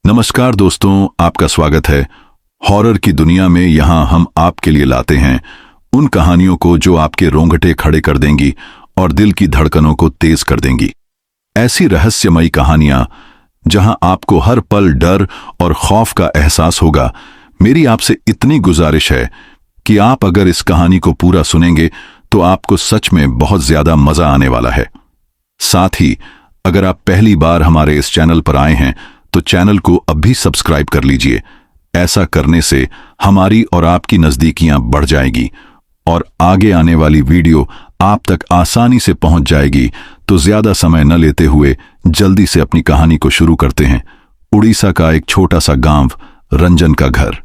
नमस्कार दोस्तों, आपका स्वागत है हॉरर की दुनिया में। यहाँ हम आपके लिए लाते हैं उन कहानियों को जो आपके रोंगटे खड़े कर देंगी और दिल की धड़कनों को तेज कर देंगी। ऐसी रहस्यमयी कहानियां जहां आपको हर पल डर और खौफ का एहसास होगा। मेरी आपसे इतनी गुजारिश है कि आप अगर इस कहानी को पूरा सुनेंगे तो आपको सच में बहुत ज्यादा मजा आने वाला है। साथ ही अगर आप पहली बार हमारे इस चैनल पर आए हैं तो चैनल को अभी सब्सक्राइब कर लीजिए। ऐसा करने से हमारी और आपकी नजदीकियां बढ़ जाएगी और आगे आने वाली वीडियो आप तक आसानी से पहुंच जाएगी। तो ज्यादा समय न लेते हुए जल्दी से अपनी कहानी को शुरू करते हैं। उड़ीसा का एक छोटा सा गांव, रंजन का घर।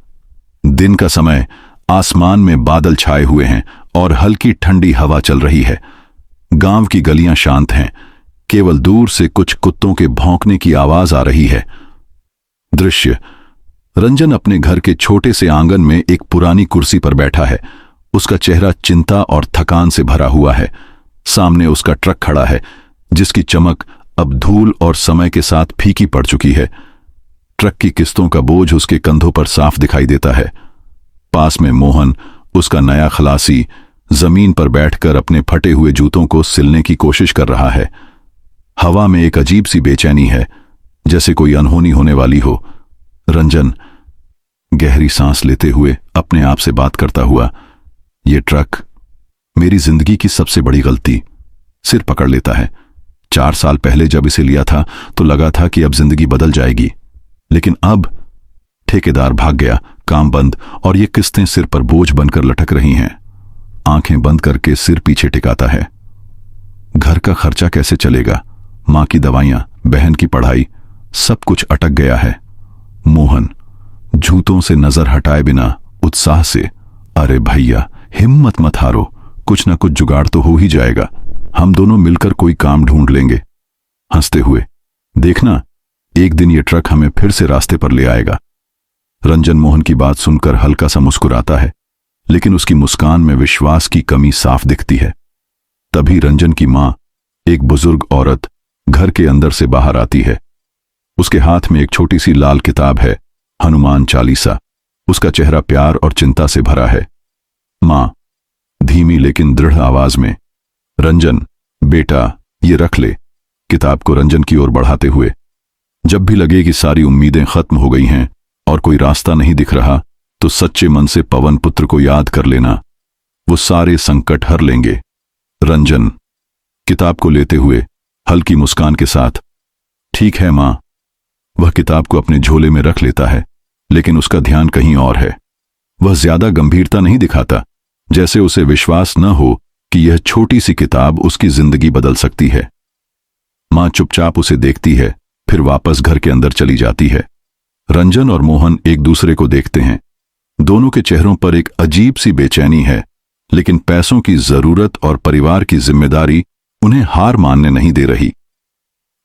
दिन का समय, आसमान में बादल छाए हुए हैं और हल्की ठंडी हवा चल रही है। गांव की गलियां शांत हैं, केवल दूर से कुछ कुत्तों के भौंकने की आवाज आ रही है। दृश्य: रंजन अपने घर के छोटे से आंगन में एक पुरानी कुर्सी पर बैठा है। उसका चेहरा चिंता और थकान से भरा हुआ है। सामने उसका ट्रक खड़ा है जिसकी चमक अब धूल और समय के साथ फीकी पड़ चुकी है। ट्रक की किस्तों का बोझ उसके कंधों पर साफ दिखाई देता है। पास में मोहन, उसका नया खलासी, जमीन पर बैठकर अपने फटे हुए जूतों को सिलने की कोशिश कर रहा है। हवा में एक अजीब सी बेचैनी है, जैसे कोई अनहोनी होने वाली हो। रंजन गहरी सांस लेते हुए अपने आप से बात करता हुआ, ये ट्रक मेरी जिंदगी की सबसे बड़ी गलती। सिर पकड़ लेता है। 4 साल पहले जब इसे लिया था तो लगा था कि अब जिंदगी बदल जाएगी, लेकिन अब ठेकेदार भाग गया, काम बंद और ये किस्तें सिर पर बोझ बनकर लटक रही हैं। आंखें बंद करके सिर पीछे टिकाता है। घर का खर्चा कैसे चलेगा? मां की दवाइयां, बहन की पढ़ाई, सब कुछ अटक गया है। मोहन जूतों से नजर हटाए बिना उत्साह से, अरे भैया हिम्मत मत हारो, कुछ ना कुछ जुगाड़ तो हो ही जाएगा। हम दोनों मिलकर कोई काम ढूंढ लेंगे। हंसते हुए, देखना एक दिन ये ट्रक हमें फिर से रास्ते पर ले आएगा। रंजन मोहन की बात सुनकर हल्का सा मुस्कुराता है, लेकिन उसकी मुस्कान में विश्वास की कमी साफ दिखती है। तभी रंजन की मां, एक बुजुर्ग औरत, घर के अंदर से बाहर आती है। उसके हाथ में एक छोटी सी लाल किताब है, हनुमान चालीसा। उसका चेहरा प्यार और चिंता से भरा है। मां धीमी लेकिन दृढ़ आवाज में, रंजन बेटा ये रख ले। किताब को रंजन की ओर बढ़ाते हुए, जब भी लगे कि सारी उम्मीदें खत्म हो गई हैं और कोई रास्ता नहीं दिख रहा, तो सच्चे मन से पवन पुत्र को याद कर लेना, वो सारे संकट हर लेंगे। रंजन किताब को लेते हुए हल्की मुस्कान के साथ, ठीक है मां। वह किताब को अपने झोले में रख लेता है, लेकिन उसका ध्यान कहीं और है। वह ज्यादा गंभीरता नहीं दिखाता, जैसे उसे विश्वास न हो कि यह छोटी सी किताब उसकी जिंदगी बदल सकती है। मां चुपचाप उसे देखती है, फिर वापस घर के अंदर चली जाती है। रंजन और मोहन एक दूसरे को देखते हैं। दोनों के चेहरों पर एक अजीब सी बेचैनी है, लेकिन पैसों की जरूरत और परिवार की जिम्मेदारी उन्हें हार मानने नहीं दे रही।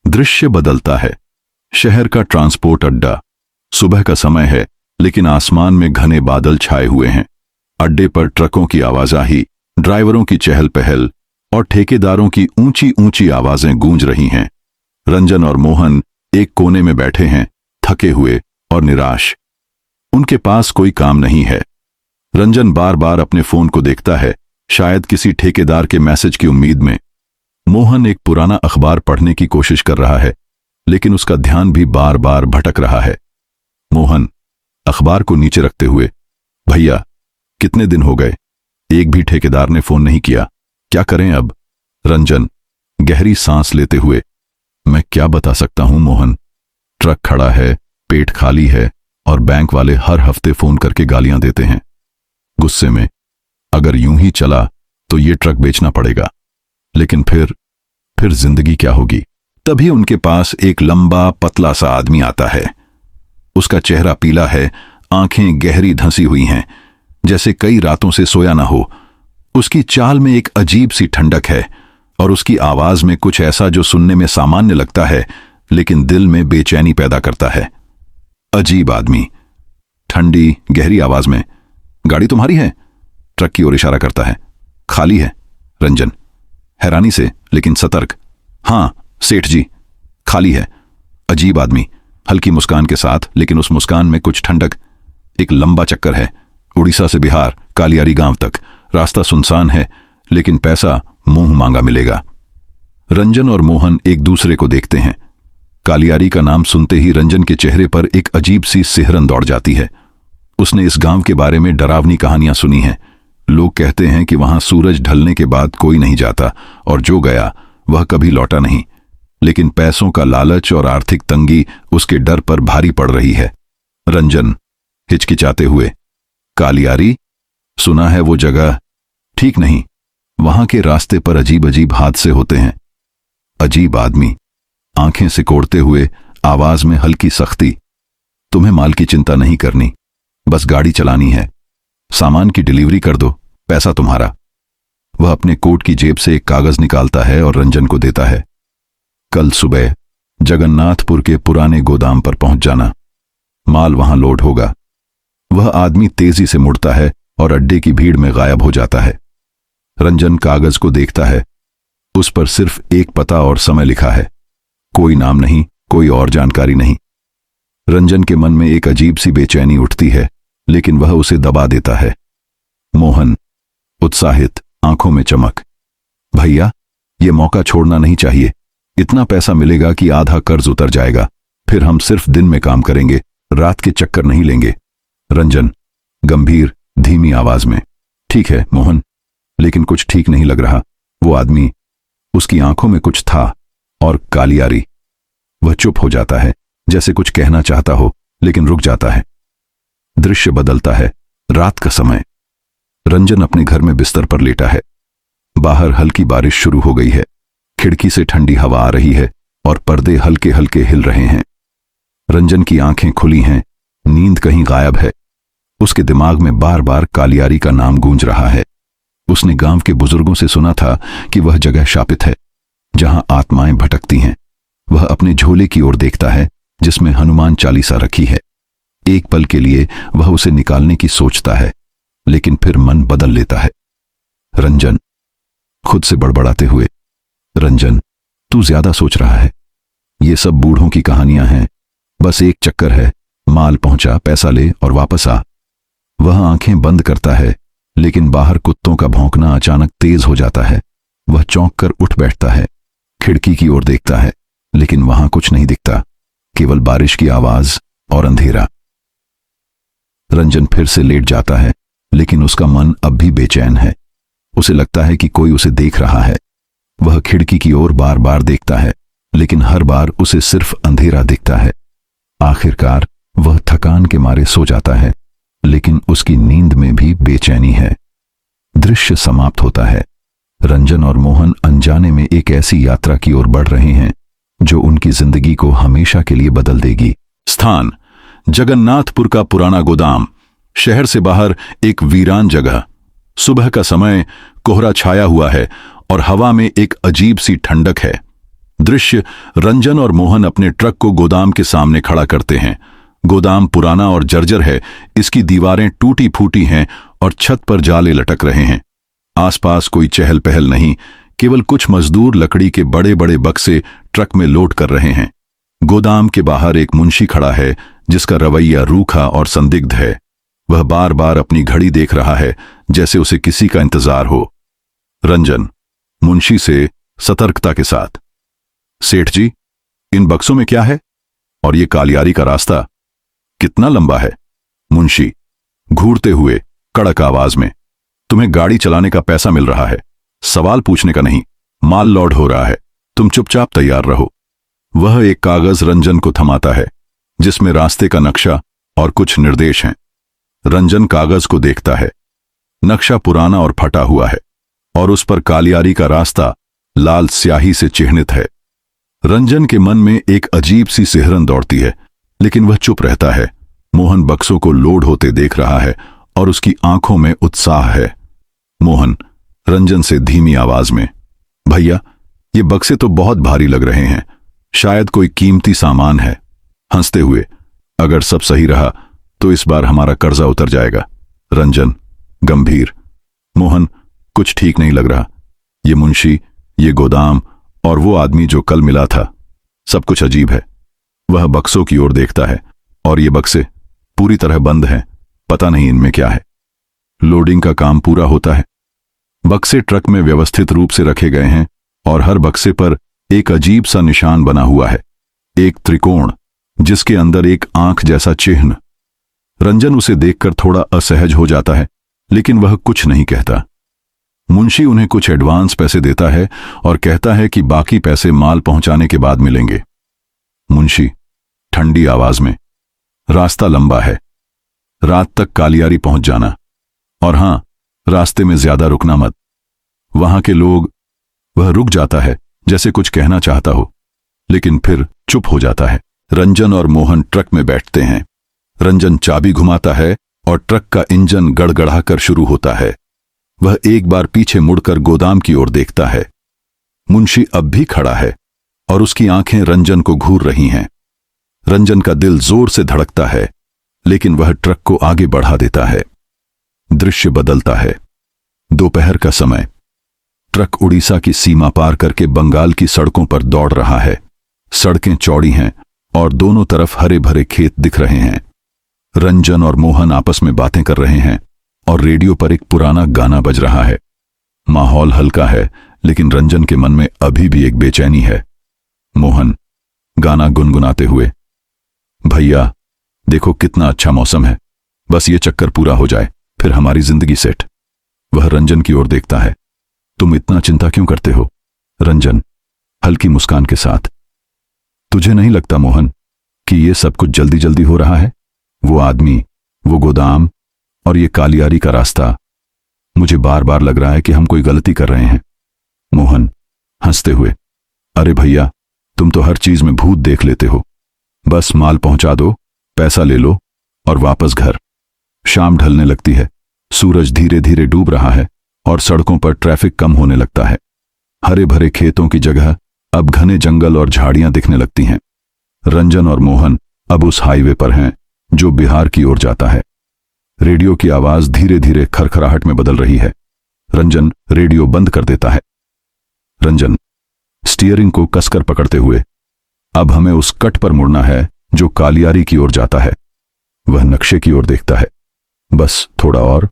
दृश्य बदलता है। शहर का ट्रांसपोर्ट अड्डा। सुबह का समय है, लेकिन आसमान में घने बादल छाए हुए हैं। अड्डे पर ट्रकों की आवाजाही, ड्राइवरों की चहल पहल और ठेकेदारों की ऊंची ऊंची आवाजें गूंज रही हैं। रंजन और मोहन एक कोने में बैठे हैं, थके हुए और निराश। उनके पास कोई काम नहीं है। रंजन बार बार अपने फोन को देखता है, शायद किसी ठेकेदार के मैसेज की उम्मीद में। मोहन एक पुराना अखबार पढ़ने की कोशिश कर रहा है, लेकिन उसका ध्यान भी बार बार भटक रहा है। मोहन अखबार को नीचे रखते हुए, भैया कितने दिन हो गए, एक भी ठेकेदार ने फोन नहीं किया, क्या करें अब? रंजन गहरी सांस लेते हुए, मैं क्या बता सकता हूं मोहन। ट्रक खड़ा है, पेट खाली है और बैंक वाले हर हफ्ते फोन करके गालियां देते हैं। गुस्से में, अगर यूं ही चला तो ये ट्रक बेचना पड़ेगा, लेकिन फिर जिंदगी क्या होगी? तभी उनके पास एक लंबा पतला सा आदमी आता है। उसका चेहरा पीला है, आंखें गहरी धंसी हुई हैं, जैसे कई रातों से सोया ना हो। उसकी चाल में एक अजीब सी ठंडक है और उसकी आवाज में कुछ ऐसा जो सुनने में सामान्य लगता है, लेकिन दिल में बेचैनी पैदा करता है। अजीब आदमी ठंडी गहरी आवाज में, गाड़ी तुम्हारी है? ट्रक की ओर इशारा करता है। खाली है। रंजन हैरानी से लेकिन सतर्क, हां सेठ जी, खाली है। अजीब आदमी, हल्की मुस्कान के साथ, लेकिन उस मुस्कान में कुछ ठंडक। एक लंबा चक्कर है, उड़ीसा से बिहार, कालियारी गांव तक। रास्ता सुनसान है, लेकिन पैसा मुंह मांगा मिलेगा। रंजन और मोहन एक दूसरे को देखते हैं। कालियारी का नाम सुनते ही रंजन के चेहरे पर एक अजीब सी सिहरन दौड़ जाती है। उसने इस गांव के बारे में डरावनी कहानियां सुनी हैं। लोग कहते हैं कि वहां सूरज ढलने के बाद कोई नहीं जाता, और जो गया वह कभी लौटा नहीं। लेकिन पैसों का लालच और आर्थिक तंगी उसके डर पर भारी पड़ रही है। रंजन हिचकिचाते हुए, कालियारी? सुना है वो जगह ठीक नहीं। वहां के रास्ते पर अजीब अजीब हादसे होते हैं। अजीब आदमी, आंखें सिकोड़ते हुए, आवाज में हल्की सख्ती। तुम्हें माल की चिंता नहीं करनी, बस गाड़ी चलानी है। सामान की डिलीवरी कर दो, पैसा तुम्हारा। वह अपने कोट की जेब से एक कागज निकालता है और रंजन को देता है। कल सुबह जगन्नाथपुर के पुराने गोदाम पर पहुंच जाना, माल वहां लोड होगा। वह आदमी तेजी से मुड़ता है और अड्डे की भीड़ में गायब हो जाता है। रंजन कागज को देखता है। उस पर सिर्फ एक पता और समय लिखा है। कोई नाम नहीं, कोई और जानकारी नहीं। रंजन के मन में एक अजीब सी बेचैनी उठती है, लेकिन वह उसे दबा देता है। मोहन उत्साहित, आंखों में चमक, भैया ये मौका छोड़ना नहीं चाहिए। इतना पैसा मिलेगा कि आधा कर्ज उतर जाएगा। फिर हम सिर्फ दिन में काम करेंगे, रात के चक्कर नहीं लेंगे। रंजन गंभीर धीमी आवाज में, ठीक है मोहन, लेकिन कुछ ठीक नहीं लग रहा। वो आदमी, उसकी आंखों में कुछ था। और कालियारी? वह चुप हो जाता है, जैसे कुछ कहना चाहता हो, लेकिन रुक जाता है। दृश्य बदलता है। रात का समय। रंजन अपने घर में बिस्तर पर लेटा है। बाहर हल्की बारिश शुरू हो गई है। खिड़की से ठंडी हवा आ रही है और पर्दे हल्के हल्के हिल रहे हैं। रंजन की आंखें खुली हैं, नींद कहीं गायब है। उसके दिमाग में बार बार कालियारी का नाम गूंज रहा है। उसने गांव के बुजुर्गों से सुना था कि वह जगह शापित है, जहां आत्माएं भटकती हैं। वह अपने झोले की ओर देखता है, जिसमें हनुमान चालीसा रखी है। एक पल के लिए वह उसे निकालने की सोचता है, लेकिन फिर मन बदल लेता है। रंजन खुद से बड़बड़ाते हुए, रंजन तू ज्यादा सोच रहा है। ये सब बूढ़ों की कहानियां हैं। बस एक चक्कर है, माल पहुंचा, पैसा ले और वापस आ। वह आंखें बंद करता है, लेकिन बाहर कुत्तों का भौंकना अचानक तेज हो जाता है। वह चौंक कर उठ बैठता है। खिड़की की ओर देखता है, लेकिन वहां कुछ नहीं दिखता, केवल बारिश की आवाज और अंधेरा। रंजन फिर से लेट जाता है, लेकिन उसका मन अब भी बेचैन है। उसे लगता है कि कोई उसे देख रहा है। वह खिड़की की ओर बार बार देखता है, लेकिन हर बार उसे सिर्फ अंधेरा दिखता है। आखिरकार वह थकान के मारे सो जाता है, लेकिन उसकी नींद में भी बेचैनी है। दृश्य समाप्त होता है। रंजन और मोहन अनजाने में एक ऐसी यात्रा की ओर बढ़ रहे हैं जो उनकी जिंदगी को हमेशा के लिए बदल देगी। स्थान जगन्नाथपुर का पुराना गोदाम। शहर से बाहर एक वीरान जगह। सुबह का समय, कोहरा छाया हुआ है और हवा में एक अजीब सी ठंडक है। दृश्य रंजन और मोहन अपने ट्रक को गोदाम के सामने खड़ा करते हैं। गोदाम पुराना और जर्जर है। इसकी दीवारें टूटी फूटी हैं और छत पर जाले लटक रहे हैं। आसपास कोई चहल पहल नहीं, केवल कुछ मजदूर लकड़ी के बड़े बड़े बक्से ट्रक में लोड कर रहे हैं। गोदाम के बाहर एक मुंशी खड़ा है, जिसका रवैया रूखा और संदिग्ध है। वह बार बार अपनी घड़ी देख रहा है, जैसे उसे किसी का इंतजार हो। रंजन मुंशी से सतर्कता के साथ, सेठ जी, इन बक्सों में क्या है? और ये कालियारी का रास्ता कितना लंबा है? मुंशी घूरते हुए कड़क आवाज में, तुम्हें गाड़ी चलाने का पैसा मिल रहा है, सवाल पूछने का नहीं। माल लोड हो रहा है, तुम चुपचाप तैयार रहो। वह एक कागज रंजन को थमाता है, जिसमें रास्ते का नक्शा और कुछ निर्देश हैं। रंजन कागज को देखता है। नक्शा पुराना और फटा हुआ है और उस पर कालियारी का रास्ता लाल स्याही से चिह्नित है। रंजन के मन में एक अजीब सी सिहरन दौड़ती है, लेकिन वह चुप रहता है। मोहन बक्सों को लोड होते देख रहा है और उसकी आंखों में उत्साह है। मोहन रंजन से धीमी आवाज में, भैया ये बक्से तो बहुत भारी लग रहे हैं, शायद कोई कीमती सामान है। हंसते हुए, अगर सब सही रहा तो इस बार हमारा कर्जा उतर जाएगा। रंजन गंभीर, मोहन कुछ ठीक नहीं लग रहा। ये मुंशी, ये गोदाम और वो आदमी जो कल मिला था, सब कुछ अजीब है। वह बक्सों की ओर देखता है और ये बक्से पूरी तरह बंद हैं। पता नहीं इनमें क्या है। लोडिंग का काम पूरा होता है। बक्से ट्रक में व्यवस्थित रूप से रखे गए हैं और हर बक्से पर एक अजीब सा निशान बना हुआ है, एक त्रिकोण जिसके अंदर एक आंख जैसा चिन्ह। रंजन उसे देखकर थोड़ा असहज हो जाता है, लेकिन वह कुछ नहीं कहता। मुंशी उन्हें कुछ एडवांस पैसे देता है और कहता है कि बाकी पैसे माल पहुंचाने के बाद मिलेंगे। मुंशी ठंडी आवाज में, रास्ता लंबा है, रात तक कालियारी पहुंच जाना, और हां, रास्ते में ज्यादा रुकना मत। वहां के लोग। वह रुक जाता है जैसे कुछ कहना चाहता हो, लेकिन फिर चुप हो जाता है। रंजन और मोहन ट्रक में बैठते हैं। रंजन चाबी घुमाता है और ट्रक का इंजन गड़गड़ाकर शुरू होता है। वह एक बार पीछे मुड़कर गोदाम की ओर देखता है। मुंशी अब भी खड़ा है और उसकी आंखें रंजन को घूर रही हैं। रंजन का दिल जोर से धड़कता है, लेकिन वह ट्रक को आगे बढ़ा देता है। दृश्य बदलता है। दोपहर का समय। ट्रक उड़ीसा की सीमा पार करके बंगाल की सड़कों पर दौड़ रहा है। सड़कें चौड़ी हैं और दोनों तरफ हरे भरे खेत दिख रहे हैं। रंजन और मोहन आपस में बातें कर रहे हैं और रेडियो पर एक पुराना गाना बज रहा है। माहौल हल्का है, लेकिन रंजन के मन में अभी भी एक बेचैनी है। मोहन गाना गुनगुनाते हुए, भैया देखो कितना अच्छा मौसम है, बस ये चक्कर पूरा हो जाए फिर हमारी जिंदगी सेट। वह रंजन की ओर देखता है। तुम इतना चिंता क्यों करते हो? रंजन हल्की मुस्कान के साथ, तुझे नहीं लगता मोहन कि ये सब कुछ जल्दी जल्दी हो रहा है? वो आदमी, वो गोदाम और ये कालियारी का रास्ता, मुझे बार बार लग रहा है कि हम कोई गलती कर रहे हैं। मोहन हंसते हुए, अरे भैया तुम तो हर चीज में भूत देख लेते हो। बस माल पहुंचा दो, पैसा ले लो और वापस घर। शाम ढलने लगती है। सूरज धीरे धीरे डूब रहा है और सड़कों पर ट्रैफिक कम होने लगता है। हरे भरे खेतों की जगह अब घने जंगल और झाड़ियां दिखने लगती हैं। रंजन और मोहन अब उस हाईवे पर हैं जो बिहार की ओर जाता है। रेडियो की आवाज धीरे धीरे खरखराहट में बदल रही है। रंजन रेडियो बंद कर देता है। रंजन स्टीयरिंग को कसकर पकड़ते हुए, अब हमें उस कट पर मुड़ना है जो कालियारी की ओर जाता है। वह नक्शे की ओर देखता है। बस थोड़ा और,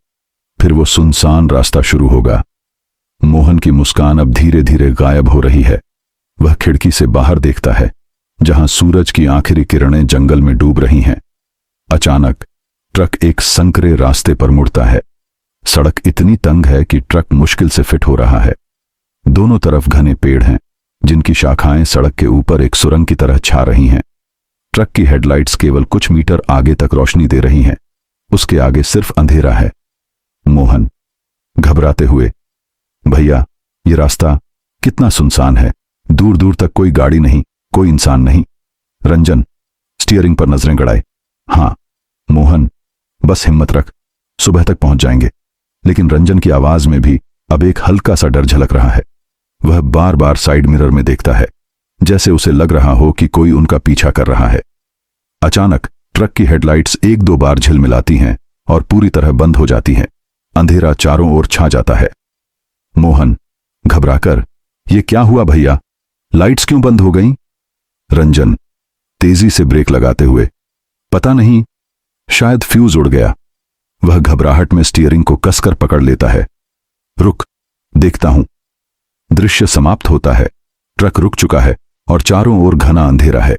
फिर वो सुनसान रास्ता शुरू होगा। मोहन की मुस्कान अब धीरे धीरे गायब हो रही है। वह खिड़की से बाहर देखता है, जहां सूरज की आखिरी किरणें जंगल में डूब रही हैं। अचानक ट्रक एक संकरे रास्ते पर मुड़ता है। सड़क इतनी तंग है कि ट्रक मुश्किल से फिट हो रहा है। दोनों तरफ घने पेड़ हैं, जिनकी शाखाएं सड़क के ऊपर एक सुरंग की तरह छा रही हैं। ट्रक की हेडलाइट्स केवल कुछ मीटर आगे तक रोशनी दे रही हैं। उसके आगे सिर्फ अंधेरा है। मोहन घबराते हुए, भैया ये रास्ता कितना सुनसान है, दूर दूर तक कोई गाड़ी नहीं, कोई इंसान नहीं। रंजन स्टीयरिंग पर नजरें गड़ाए, हाँ। मोहन बस हिम्मत रख, सुबह तक पहुंच जाएंगे। लेकिन रंजन की आवाज में भी अब एक हल्का सा डर झलक रहा है। वह बार बार साइड मिरर में देखता है, जैसे उसे लग रहा हो कि कोई उनका पीछा कर रहा है। अचानक ट्रक की हेडलाइट्स एक दो बार झिलमिलाती हैं और पूरी तरह बंद हो जाती हैं। अंधेरा चारों ओर छा जाता है। मोहन घबराकर, ये क्या हुआ भैया, लाइट्स क्यों बंद हो गईं? रंजन तेजी से ब्रेक लगाते हुए, पता नहीं, शायद फ्यूज उड़ गया। वह घबराहट में स्टीयरिंग को कसकर पकड़ लेता है। रुक, देखता हूं। दृश्य समाप्त होता है। ट्रक रुक चुका है और चारों ओर घना अंधेरा है।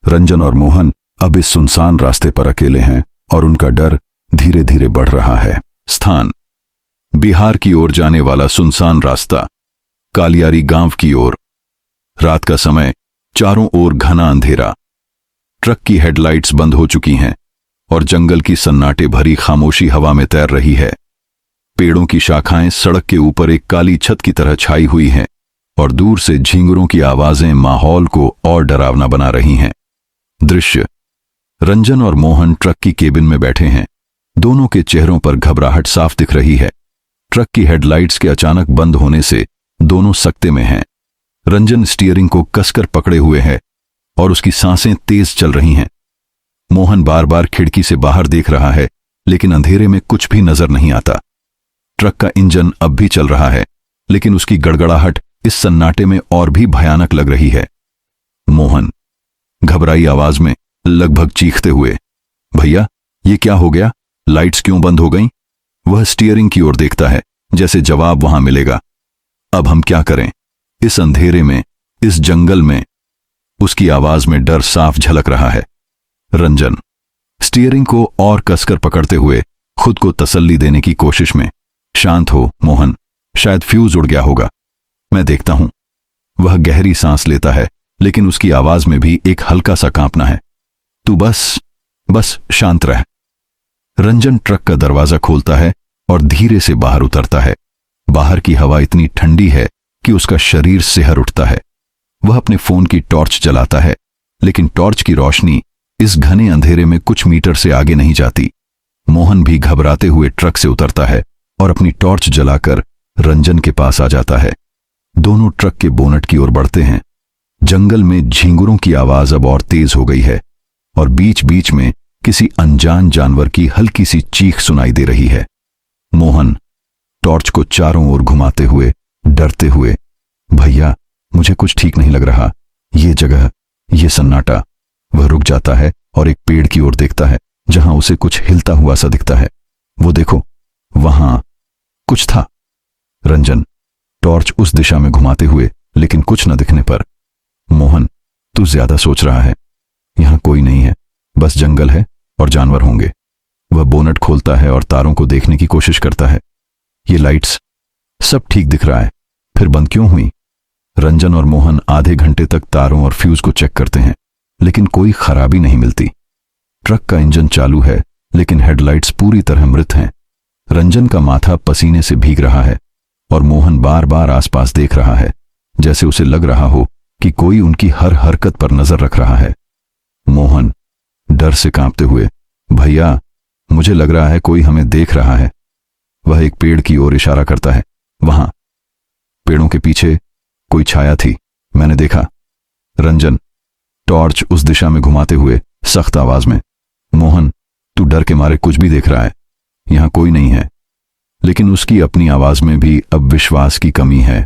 रंजन और मोहन अब इस सुनसान रास्ते पर अकेले हैं और उनका डर धीरे धीरे बढ़ रहा है। स्थान बिहार की ओर जाने वाला सुनसान रास्ता, कालियारी गांव की ओर। रात का समय, चारों ओर घना अंधेरा। ट्रक की हेडलाइट्स बंद हो चुकी हैं और जंगल की सन्नाटे भरी खामोशी हवा में तैर रही है। पेड़ों की शाखाएं सड़क के ऊपर एक काली छत की तरह छाई हुई हैं और दूर से झींगुरों की आवाजें माहौल को और डरावना बना रही हैं। दृश्य, रंजन और मोहन ट्रक की केबिन में बैठे हैं। दोनों के चेहरों पर घबराहट साफ दिख रही है। ट्रक की हेडलाइट्स के अचानक बंद होने से दोनों सकते में हैं। रंजन स्टीयरिंग को कसकर पकड़े हुए है और उसकी सांसें तेज चल रही हैं। मोहन बार बार खिड़की से बाहर देख रहा है, लेकिन अंधेरे में कुछ भी नजर नहीं आता। ट्रक का इंजन अब भी चल रहा है, लेकिन उसकी गड़गड़ाहट इस सन्नाटे में और भी भयानक लग रही है। मोहन घबराई आवाज में, लगभग चीखते हुए, भैया ये क्या हो गया? लाइट्स क्यों बंद हो गईं? वह स्टीयरिंग की ओर देखता है, जैसे जवाब वहां मिलेगा। अब हम क्या करें? इस अंधेरे में, इस जंगल में। उसकी आवाज में डर साफ झलक रहा है। रंजन स्टीयरिंग को और कसकर पकड़ते हुए खुद को तसल्ली देने की कोशिश में, शांत हो मोहन, शायद फ्यूज उड़ गया होगा, मैं देखता हूं। वह गहरी सांस लेता है, लेकिन उसकी आवाज में भी एक हल्का सा कांपना है। तू बस शांत रह। रंजन ट्रक का दरवाजा खोलता है और धीरे से बाहर उतरता है। बाहर की हवा इतनी ठंडी है कि उसका शरीर सिहर उठता है। वह अपने फोन की टॉर्च जलाता है, लेकिन टॉर्च की रोशनी इस घने अंधेरे में कुछ मीटर से आगे नहीं जाती। मोहन भी घबराते हुए ट्रक से उतरता है और अपनी टॉर्च जलाकर रंजन के पास आ जाता है। दोनों ट्रक के बोनट की ओर बढ़ते हैं। जंगल में झींगुरों की आवाज अब और तेज हो गई है और बीच बीच में किसी अनजान जानवर की हल्की सी चीख सुनाई दे रही है। मोहन टॉर्च को चारों ओर घुमाते हुए, डरते हुए, भैया मुझे कुछ ठीक नहीं लग रहा, ये जगह, ये सन्नाटा। वह रुक जाता है और एक पेड़ की ओर देखता है, जहां उसे कुछ हिलता हुआ सा दिखता है। वो देखो, वहां कुछ था। रंजन टॉर्च उस दिशा में घुमाते हुए, लेकिन कुछ न दिखने पर, मोहन तू ज्यादा सोच रहा है, यहां कोई नहीं है, बस जंगल है और जानवर होंगे। वह बोनट खोलता है और तारों को देखने की कोशिश करता है। ये लाइट्स, सब ठीक दिख रहा है, फिर बंद क्यों हुई? रंजन और मोहन आधे घंटे तक तारों और फ्यूज को चेक करते हैं, लेकिन कोई खराबी नहीं मिलती। ट्रक का इंजन चालू है, लेकिन हेडलाइट्स पूरी तरह मृत हैं। रंजन का माथा पसीने से भीग रहा है और मोहन बार बार आसपास देख रहा है, जैसे उसे लग रहा हो कि कोई उनकी हर हरकत पर नजर रख रहा है। मोहन डर से कांपते हुए, भैया मुझे लग रहा है कोई हमें देख रहा है। वह एक पेड़ की ओर इशारा करता है। वहां पेड़ों के पीछे कोई छाया थी, मैंने देखा। रंजन टॉर्च उस दिशा में घुमाते हुए सख्त आवाज में, मोहन तू डर के मारे कुछ भी देख रहा है, यहां कोई नहीं है। लेकिन उसकी अपनी आवाज में भी अब विश्वास की कमी है।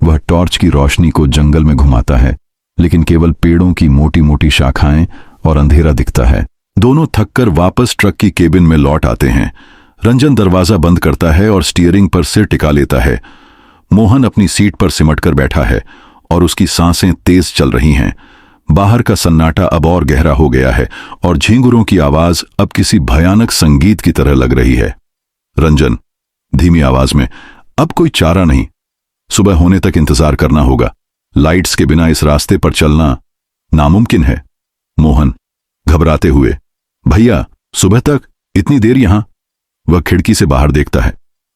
वह टॉर्च की रोशनी को जंगल में घुमाता है, लेकिन केवल पेड़ों की मोटी मोटी शाखाएं और अंधेरा दिखता है। दोनों थककर वापस ट्रक की केबिन में लौट आते हैं। रंजन दरवाजा बंद करता है और स्टीयरिंग पर सिर टिका लेता है। मोहन अपनी सीट पर सिमटकर बैठा है और उसकी सांसें तेज चल रही हैं। बाहर का सन्नाटा अब और गहरा हो गया है और झींगुरों की आवाज अब किसी भयानक संगीत की तरह लग रही है। रंजन धीमी आवाज में, अब कोई चारा नहीं, सुबह होने तक इंतजार करना होगा। लाइट्स के बिना इस रास्ते पर चलना नामुमकिन है। मोहन घबराते हुए, भैया सुबह तक इतनी देर यहां? वह खिड़की से बाहर देखता है।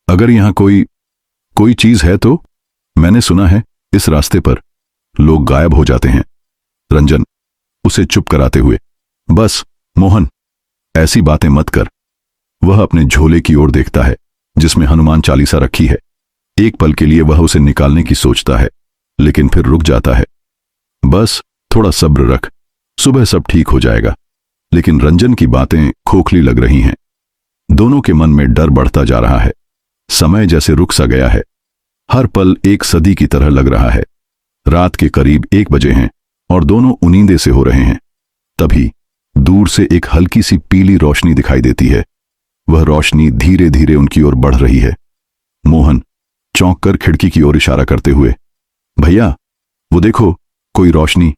अगर यहां कोई चीज है तो? मैंने सुना है इस रास्ते पर लोग गायब हो जाते हैं। रंजन उसे चुप कराते हुए, बस मोहन ऐसी बातें मत कर। वह अपने झोले की ओर देखता है, जिसमें हनुमान चालीसा रखी है। एक पल के लिए वह उसे निकालने की सोचता है, लेकिन फिर रुक जाता है। बस थोड़ा सब्र रख, सुबह सब ठीक हो जाएगा। लेकिन रंजन की बातें खोखली लग रही हैं। दोनों के मन में डर बढ़ता जा रहा है। समय जैसे रुक सा गया है। हर पल एक सदी की तरह लग रहा है। रात के करीब 1 बजे हैं और दोनों उनींदे से हो रहे हैं। तभी दूर से एक हल्की सी पीली रोशनी दिखाई देती है। वह रोशनी धीरे धीरे उनकी ओर बढ़ रही है। मोहन चौंक कर खिड़की की ओर इशारा करते हुए, भैया वो देखो, कोई रोशनी,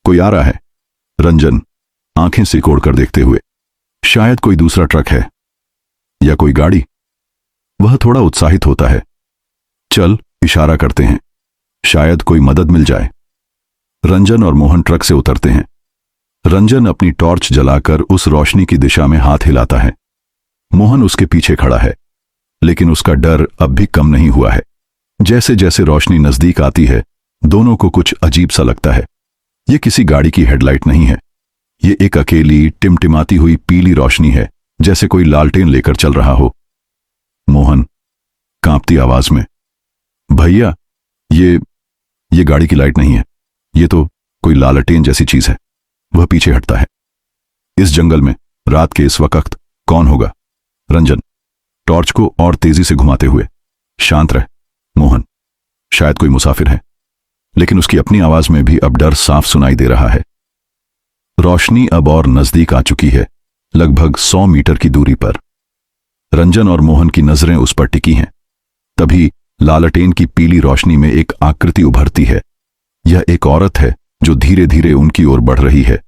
कोई आ रहा है। रंजन आंखें सिकोड़ कर देखते हुए, शायद कोई दूसरा ट्रक है या कोई गाड़ी। वह थोड़ा उत्साहित होता है। चल इशारा करते हैं, शायद कोई मदद मिल जाए। रंजन और मोहन ट्रक से उतरते हैं। रंजन अपनी टॉर्च जलाकर उस रोशनी की दिशा में हाथ हिलाता है। मोहन उसके पीछे खड़ा है, लेकिन उसका डर अब भी कम नहीं हुआ है। जैसे जैसे रोशनी नजदीक आती है, दोनों को कुछ अजीब सा लगता है। यह किसी गाड़ी की हेडलाइट नहीं है, ये एक अकेली टिमटिमाती हुई पीली रोशनी है, जैसे कोई लालटेन लेकर चल रहा हो। मोहन कांपती आवाज में, भैया ये गाड़ी की लाइट नहीं है, ये तो कोई लालटेन जैसी चीज है। वह पीछे हटता है। इस जंगल में रात के इस वक्त कौन होगा? रंजन टॉर्च को और तेजी से घुमाते हुए, शांत रह मोहन, शायद कोई मुसाफिर है। लेकिन उसकी अपनी आवाज में भी अब डर साफ सुनाई दे रहा है। रोशनी अब और नजदीक आ चुकी है, लगभग 100 मीटर की दूरी पर। रंजन और मोहन की नजरें उस पर टिकी हैं। तभी लालटेन की पीली रोशनी में एक आकृति उभरती है। यह एक औरत है जो धीरे धीरे उनकी ओर बढ़ रही है।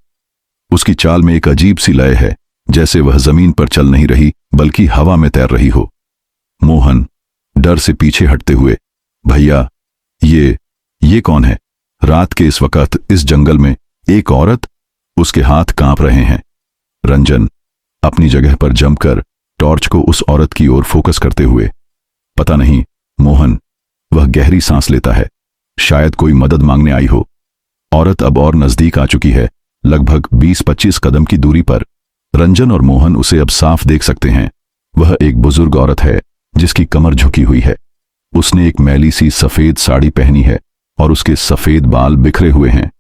उसकी चाल में एक अजीब सी लय है, जैसे वह जमीन पर चल नहीं रही बल्कि हवा में तैर रही हो। मोहन डर से पीछे हटते हुए, भैया ये कौन है? रात के इस वक्त इस जंगल में एक औरत? उसके हाथ कांप रहे हैं। रंजन अपनी जगह पर जमकर टॉर्च को उस औरत की ओर फोकस करते हुए, पता नहीं मोहन। वह गहरी सांस लेता है, शायद कोई मदद मांगने आई हो। औरत अब और नजदीक आ चुकी है, लगभग 20-25 कदम की दूरी पर। रंजन और मोहन उसे अब साफ देख सकते हैं। वह एक बुजुर्ग औरत है जिसकी कमर झुकी हुई है। उसने एक मैली सी सफेद साड़ी पहनी है और उसके सफेद बाल बिखरे हुए हैं।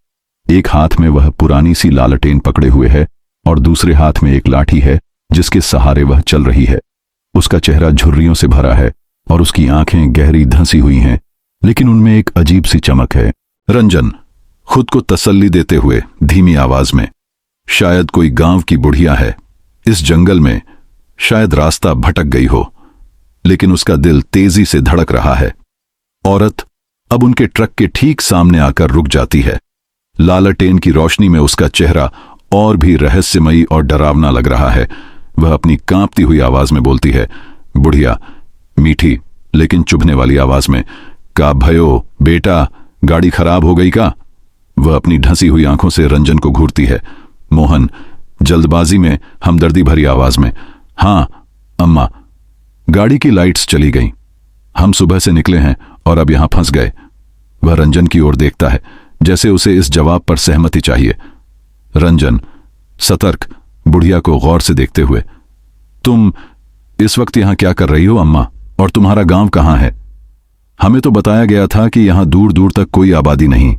एक हाथ में वह पुरानी सी लालटेन पकड़े हुए है और दूसरे हाथ में एक लाठी है जिसके सहारे वह चल रही है। उसका चेहरा झुर्रियों से भरा है और उसकी आंखें गहरी धंसी हुई हैं, लेकिन उनमें एक अजीब सी चमक है। रंजन खुद को तसल्ली देते हुए धीमी आवाज में, शायद कोई गांव की बुढ़िया है इस जंगल में, शायद रास्ता भटक गई हो। लेकिन उसका दिल तेजी से धड़क रहा है। औरत अब उनके ट्रक के ठीक सामने आकर रुक जाती है। लालटेन की रोशनी में उसका चेहरा और भी रहस्यमयी और डरावना लग रहा है। वह अपनी कांपती हुई आवाज में बोलती है, बुढ़िया मीठी लेकिन चुभने वाली आवाज में, का भयो बेटा, गाड़ी खराब हो गई का? वह अपनी ढंसी हुई आंखों से रंजन को घूरती है। मोहन जल्दबाजी में हमदर्दी भरी आवाज में, हां अम्मा, गाड़ी की लाइट्स चली गईं। हम सुबह से निकले हैं और अब यहां फंस गए। वह रंजन की ओर देखता है, जैसे उसे इस जवाब पर सहमति चाहिए। रंजन सतर्क बुढ़िया को गौर से देखते हुए, तुम इस वक्त यहां क्या कर रही हो अम्मा? और तुम्हारा गांव कहां है? हमें तो बताया गया था कि यहां दूर दूर तक कोई आबादी नहीं।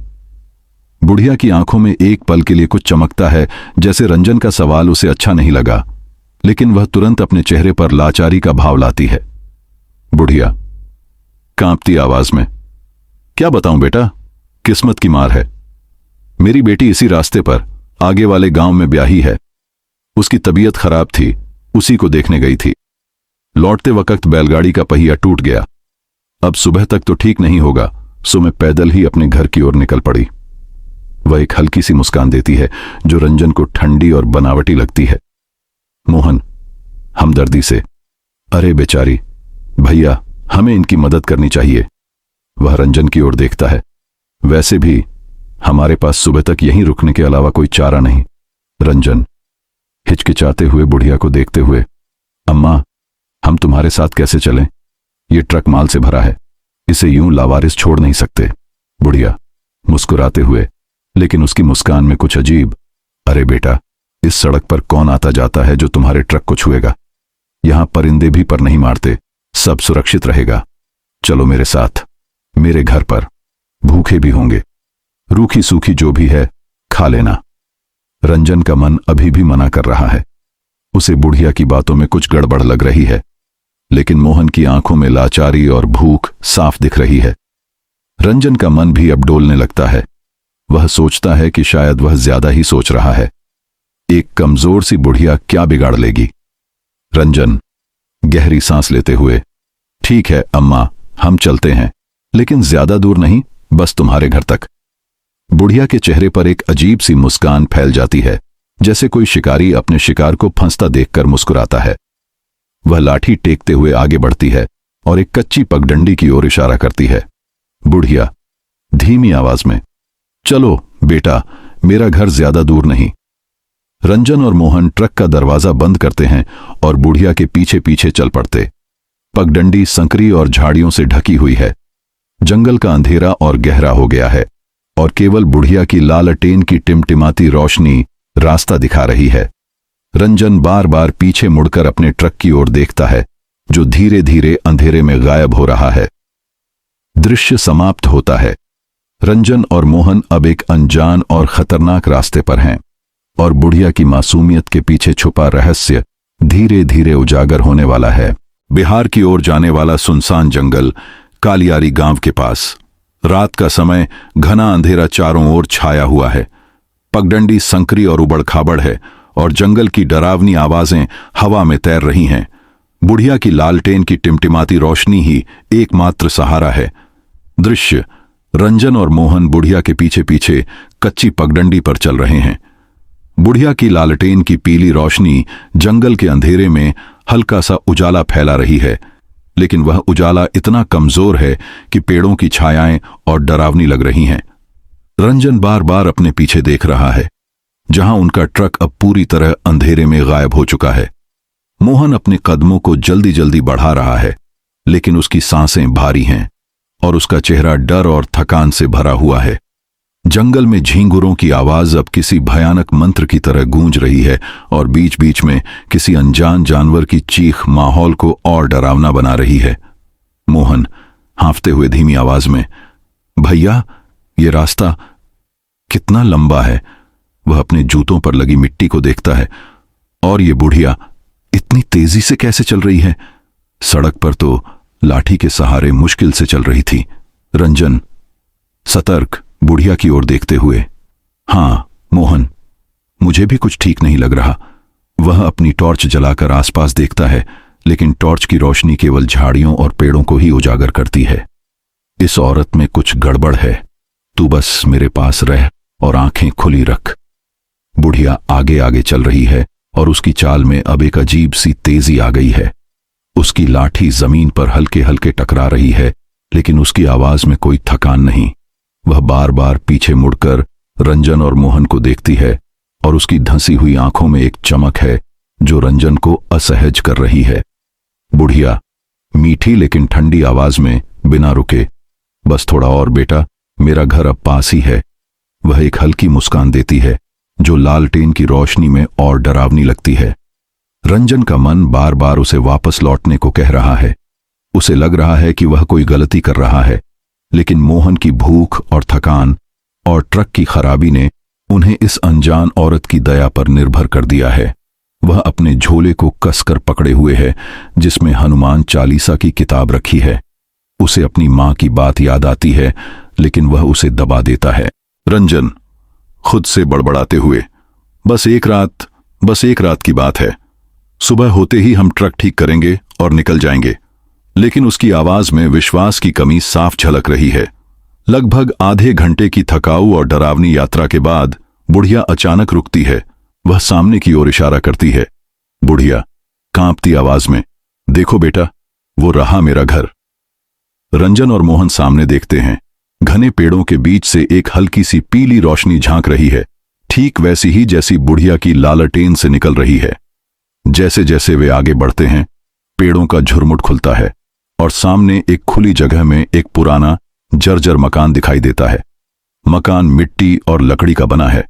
बुढ़िया की आंखों में एक पल के लिए कुछ चमकता है, जैसे रंजन का सवाल उसे अच्छा नहीं लगा, लेकिन वह तुरंत अपने चेहरे पर लाचारी का भाव लाती है। बुढ़िया कांपती आवाज में, क्या बताऊं बेटा, किस्मत की मार है। मेरी बेटी इसी रास्ते पर आगे वाले गांव में ब्याही है। उसकी तबीयत खराब थी, उसी को देखने गई थी। लौटते वक्त बैलगाड़ी का पहिया टूट गया। अब सुबह तक तो ठीक नहीं होगा, सो मैं पैदल ही अपने घर की ओर निकल पड़ी। वह एक हल्की सी मुस्कान देती है जो रंजन को ठंडी और बनावटी लगती है। मोहन हमदर्दी से, अरे बेचारी, भैया हमें इनकी मदद करनी चाहिए। वह रंजन की ओर देखता है, वैसे भी हमारे पास सुबह तक यहीं रुकने के अलावा कोई चारा नहीं। रंजन हिचकिचाते हुए बुढ़िया को देखते हुए, अम्मा हम तुम्हारे साथ कैसे चलें? ये ट्रक माल से भरा है, इसे यूं लावारिस छोड़ नहीं सकते। बुढ़िया मुस्कुराते हुए, लेकिन उसकी मुस्कान में कुछ अजीब, अरे बेटा, इस सड़क पर कौन आता जाता है जो तुम्हारे ट्रक को छुएगा? यहां परिंदे भी पर नहीं मारते, सब सुरक्षित रहेगा। चलो मेरे साथ, मेरे घर पर। भूखे भी होंगे, रूखी सूखी जो भी है खा लेना। रंजन का मन अभी भी मना कर रहा है। उसे बुढ़िया की बातों में कुछ गड़बड़ लग रही है, लेकिन मोहन की आंखों में लाचारी और भूख साफ दिख रही है। रंजन का मन भी अब डोलने लगता है। वह सोचता है कि शायद वह ज्यादा ही सोच रहा है। एक कमजोर सी बुढ़िया क्या बिगाड़ लेगी? रंजन गहरी सांस लेते हुए, ठीक है अम्मा, हम चलते हैं, लेकिन ज्यादा दूर नहीं, बस तुम्हारे घर तक। बुढ़िया के चेहरे पर एक अजीब सी मुस्कान फैल जाती है, जैसे कोई शिकारी अपने शिकार को फंसता देखकर मुस्कुराता है। वह लाठी टेकते हुए आगे बढ़ती है और एक कच्ची पगडंडी की ओर इशारा करती है। बुढ़िया धीमी आवाज में, चलो बेटा, मेरा घर ज्यादा दूर नहीं। रंजन और मोहन ट्रक का दरवाजा बंद करते हैं और बुढ़िया के पीछे पीछे चल पड़ते। पगडंडी संकरी और झाड़ियों से ढकी हुई है। जंगल का अंधेरा और गहरा हो गया है और केवल बुढ़िया की लालटेन की टिमटिमाती रोशनी रास्ता दिखा रही है। रंजन बार बार पीछे मुड़कर अपने ट्रक की ओर देखता है, जो धीरे धीरे अंधेरे में गायब हो रहा है। दृश्य समाप्त होता है। रंजन और मोहन अब एक अनजान और खतरनाक रास्ते पर हैं और बुढ़िया की मासूमियत के पीछे छुपा रहस्य धीरे धीरे उजागर होने वाला है। बिहार की ओर जाने वाला सुनसान जंगल, कालियारी गांव के पास। रात का समय, घना अंधेरा चारों ओर छाया हुआ है। पगडंडी संकरी और उबड़ खाबड़ है और जंगल की डरावनी आवाजें हवा में तैर रही हैं। बुढ़िया की लालटेन की टिमटिमाती रोशनी ही एकमात्र सहारा है। दृश्य, रंजन और मोहन बुढ़िया के पीछे पीछे कच्ची पगडंडी पर चल रहे हैं। बुढ़िया की लालटेन की पीली रोशनी जंगल के अंधेरे में हल्का सा उजाला फैला रही है, लेकिन वह उजाला इतना कमजोर है कि पेड़ों की छायाएं और डरावनी लग रही हैं। रंजन बार बार अपने पीछे देख रहा है, जहां उनका ट्रक अब पूरी तरह अंधेरे में गायब हो चुका है। मोहन अपने कदमों को जल्दी जल्दी बढ़ा रहा है, लेकिन उसकी सांसें भारी हैं और उसका चेहरा डर और थकान से भरा हुआ है। जंगल में झींगुरों की आवाज अब किसी भयानक मंत्र की तरह गूंज रही है और बीच बीच में किसी अनजान जानवर की चीख माहौल को और डरावना बना रही है। मोहन हांफते हुए धीमी आवाज में, भैया, ये रास्ता कितना लंबा है। वह अपने जूतों पर लगी मिट्टी को देखता है। और ये बुढ़िया इतनी तेजी से कैसे चल रही है? सड़क पर तो लाठी के सहारे मुश्किल से चल रही थी। रंजन सतर्क बुढ़िया की ओर देखते हुए, हां मोहन, मुझे भी कुछ ठीक नहीं लग रहा। वह अपनी टॉर्च जलाकर आसपास देखता है, लेकिन टॉर्च की रोशनी केवल झाड़ियों और पेड़ों को ही उजागर करती है। इस औरत में कुछ गड़बड़ है। तू बस मेरे पास रह और आंखें खुली रख। बुढ़िया आगे आगे चल रही है और उसकी चाल में अब एक अजीब सी तेजी आ गई है। उसकी लाठी जमीन पर हल्के हल्के टकरा रही है, लेकिन उसकी आवाज में कोई थकान नहीं। वह बार बार पीछे मुड़कर रंजन और मोहन को देखती है और उसकी धंसी हुई आंखों में एक चमक है जो रंजन को असहज कर रही है। बुढ़िया मीठी लेकिन ठंडी आवाज में बिना रुके, बस थोड़ा और बेटा, मेरा घर अब पास ही है। वह एक हल्की मुस्कान देती है जो लालटेन की रोशनी में और डरावनी लगती है। रंजन का मन बार बार उसे वापस लौटने को कह रहा है। उसे लग रहा है कि वह कोई गलती कर रहा है, लेकिन मोहन की भूख और थकान और ट्रक की खराबी ने उन्हें इस अनजान औरत की दया पर निर्भर कर दिया है। वह अपने झोले को कसकर पकड़े हुए है, जिसमें हनुमान चालीसा की किताब रखी है। उसे अपनी मां की बात याद आती है, लेकिन वह उसे दबा देता है। रंजन खुद से बड़बड़ाते हुए, बस एक रात की बात है। सुबह होते ही हम ट्रक ठीक करेंगे और निकल जाएंगे। लेकिन उसकी आवाज में विश्वास की कमी साफ झलक रही है। लगभग आधे घंटे की थकाऊ और डरावनी यात्रा के बाद बुढ़िया अचानक रुकती है। वह सामने की ओर इशारा करती है। बुढ़िया कांपती आवाज में, देखो बेटा, वो रहा मेरा घर। रंजन और मोहन सामने देखते हैं। घने पेड़ों के बीच से एक हल्की सी पीली रोशनी झांक रही है, ठीक वैसी ही जैसी बुढ़िया की लालटेन से निकल रही है। जैसे जैसे वे आगे बढ़ते हैं, पेड़ों का झुरमुट खुलता है और सामने एक खुली जगह में एक पुराना जर्जर मकान दिखाई देता है। मकान मिट्टी और लकड़ी का बना है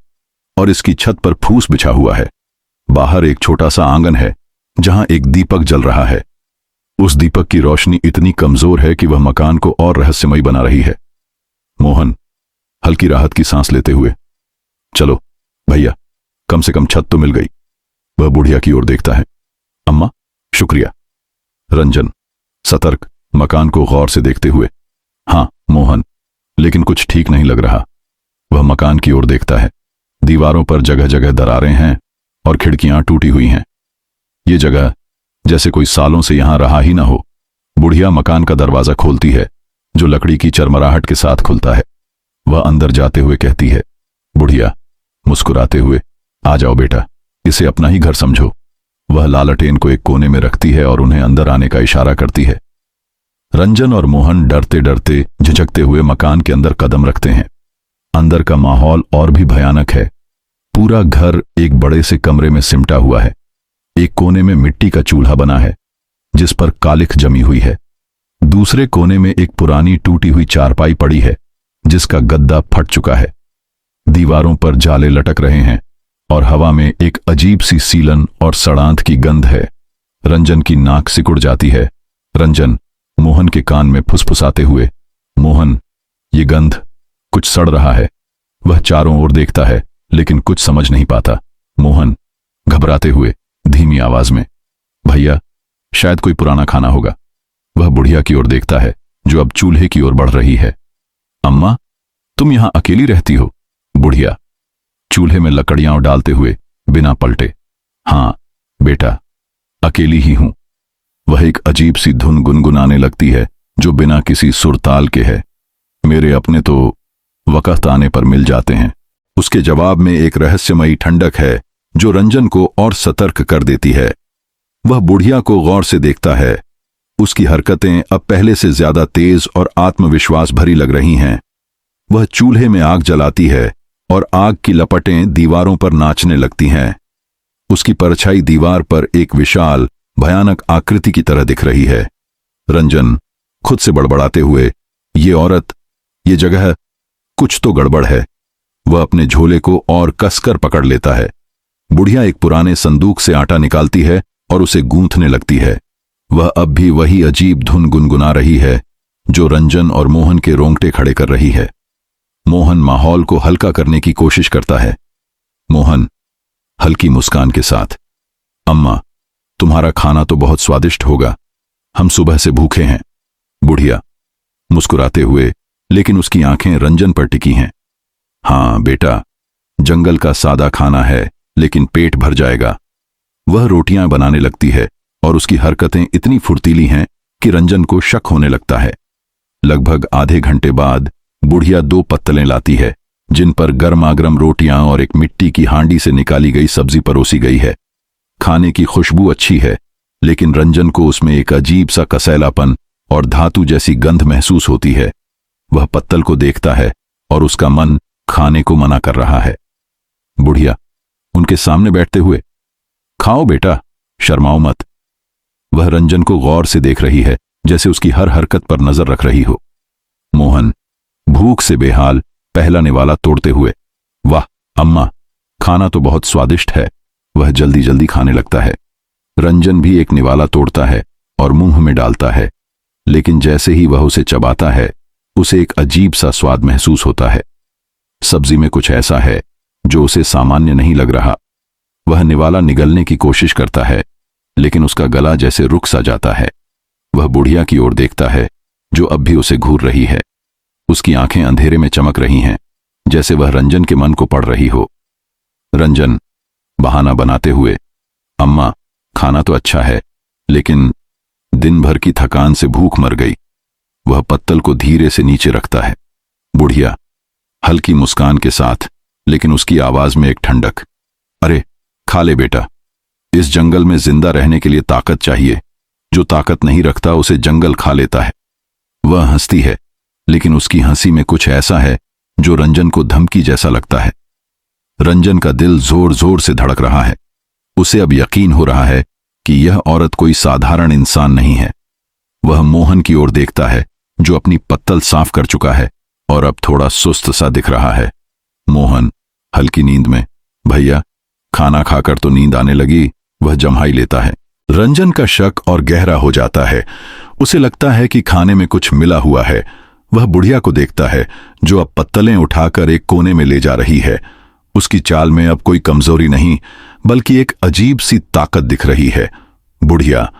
और इसकी छत पर फूस बिछा हुआ है। बाहर एक छोटा सा आंगन है जहां एक दीपक जल रहा है। उस दीपक की रोशनी इतनी कमजोर है कि वह मकान को और रहस्यमयी बना रही है। मोहन हल्की राहत की सांस लेते हुए, चलो भैया, कम से कम छत तो मिल गई। वह बुढ़िया की ओर देखता है। अम्मा, शुक्रिया। रंजन सतर्क मकान को गौर से देखते हुए, हां मोहन, लेकिन कुछ ठीक नहीं लग रहा। वह मकान की ओर देखता है। दीवारों पर जगह जगह दरारें हैं और खिड़कियां टूटी हुई हैं। ये जगह जैसे कोई सालों से यहां रहा ही ना हो। बुढ़िया मकान का दरवाजा खोलती है, जो लकड़ी की चरमराहट के साथ खुलता है। वह अंदर जाते हुए कहती है। बुढ़िया मुस्कुराते हुए, आ जाओ बेटा, इसे अपना ही घर समझो। वह लालटेन को एक कोने में रखती है और उन्हें अंदर आने का इशारा करती है। रंजन और मोहन डरते डरते झिझकते हुए मकान के अंदर कदम रखते हैं। अंदर का माहौल और भी भयानक है। पूरा घर एक बड़े से कमरे में सिमटा हुआ है। एक कोने में मिट्टी का चूल्हा बना है जिस पर कालिख जमी हुई है। दूसरे कोने में एक पुरानी टूटी हुई चारपाई पड़ी है जिसका गद्दा फट चुका है। दीवारों पर जाले लटक रहे हैं और हवा में एक अजीब सी सीलन और सड़ांत की गंध है। रंजन की नाक सिकुड़ जाती है। रंजन मोहन के कान में फुसफुसाते हुए, मोहन, ये गंध, कुछ सड़ रहा है। वह चारों ओर देखता है लेकिन कुछ समझ नहीं पाता। मोहन घबराते हुए धीमी आवाज में, भैया, शायद कोई पुराना खाना होगा। वह बुढ़िया की ओर देखता है जो अब चूल्हे की ओर बढ़ रही है। अम्मा, तुम यहां अकेली रहती हो? बुढ़िया, चूल्हे में लकड़ियां डालते हुए बिना पलटे। हाँ बेटा, अकेली ही हूं। वह एक अजीब सी धुन गुनगुनाने लगती है जो बिना किसी सुरताल के है। मेरे अपने तो वक्त आने पर मिल जाते हैं। उसके जवाब में एक रहस्यमयी ठंडक है जो रंजन को और सतर्क कर देती है। वह बुढ़िया को गौर से देखता है। उसकी हरकतें अब पहले से ज्यादा तेज और आत्मविश्वास भरी लग रही हैं। वह चूल्हे में आग जलाती है और आग की लपटें दीवारों पर नाचने लगती हैं। उसकी परछाई दीवार पर एक विशाल भयानक आकृति की तरह दिख रही है। रंजन खुद से बड़बड़ाते हुए, ये औरत, ये जगह, कुछ तो गड़बड़ है। वह अपने झोले को और कसकर पकड़ लेता है। बुढ़िया एक पुराने संदूक से आटा निकालती है और उसे गूंथने लगती है। वह अब भी वही अजीब धुन गुनगुना रही है जो रंजन और मोहन के रोंगटे खड़े कर रही है। मोहन माहौल को हल्का करने की कोशिश करता है। मोहन हल्की मुस्कान के साथ, अम्मा, तुम्हारा खाना तो बहुत स्वादिष्ट होगा, हम सुबह से भूखे हैं। बुढ़िया मुस्कुराते हुए, लेकिन उसकी आंखें रंजन पर टिकी हैं। हाँ बेटा, जंगल का सादा खाना है लेकिन पेट भर जाएगा। वह रोटियां बनाने लगती है और उसकी हरकतें इतनी फुर्तीली हैं कि रंजन को शक होने लगता है। लगभग आधे घंटे बाद बुढ़िया 2 पत्तलें लाती है जिन पर गर्मागर्म रोटियां और एक मिट्टी की हांडी से निकाली गई सब्जी परोसी गई है। खाने की खुशबू अच्छी है, लेकिन रंजन को उसमें एक अजीब सा कसैलापन और धातु जैसी गंध महसूस होती है। वह पत्तल को देखता है और उसका मन खाने को मना कर रहा है। बुढ़िया उनके सामने बैठते हुए, खाओ बेटा, शर्माओ मत। वह रंजन को गौर से देख रही है, जैसे उसकी हर हरकत पर नजर रख रही हो। मोहन भूख से बेहाल पहला निवाला तोड़ते हुए, वाह अम्मा, खाना तो बहुत स्वादिष्ट है। वह जल्दी जल्दी खाने लगता है। रंजन भी एक निवाला तोड़ता है और मुंह में डालता है, लेकिन जैसे ही वह उसे चबाता है उसे एक अजीब सा स्वाद महसूस होता है। सब्जी में कुछ ऐसा है जो उसे सामान्य नहीं लग रहा। वह निवाला निगलने की कोशिश करता है, लेकिन उसका गला जैसे रुक सा जाता है। वह बुढ़िया की ओर देखता है जो अब भी उसे घूर रही है। उसकी आंखें अंधेरे में चमक रही हैं, जैसे वह रंजन के मन को पढ़ रही हो। रंजन बहाना बनाते हुए, अम्मा, खाना तो अच्छा है, लेकिन दिन भर की थकान से भूख मर गई। वह पत्तल को धीरे से नीचे रखता है। बुढ़िया हल्की मुस्कान के साथ, लेकिन उसकी आवाज में एक ठंडक, अरे खा ले बेटा, इस जंगल में जिंदा रहने के लिए ताकत चाहिए। जो ताकत नहीं रखता उसे जंगल खा लेता है। वह हंसती है, लेकिन उसकी हंसी में कुछ ऐसा है जो रंजन को धमकी जैसा लगता है। रंजन का दिल जोर जोर से धड़क रहा है। उसे अब यकीन हो रहा है कि यह औरत कोई साधारण इंसान नहीं है। वह मोहन की ओर देखता है जो अपनी पत्तल साफ कर चुका है और अब थोड़ा सुस्त सा दिख रहा है। मोहन हल्की नींद में, भैया खाना खाकर तो नींद आने लगी, वह जम्हाई लेता है। रंजन का शक और गहरा हो जाता है। उसे लगता है कि खाने में कुछ मिला हुआ है। वह बुढ़िया को देखता है जो अब पत्तलें उठाकर एक कोने में ले जा रही है। उसकी चाल में अब कोई कमजोरी नहीं, बल्कि एक अजीब सी ताकत दिख रही है। बुढ़िया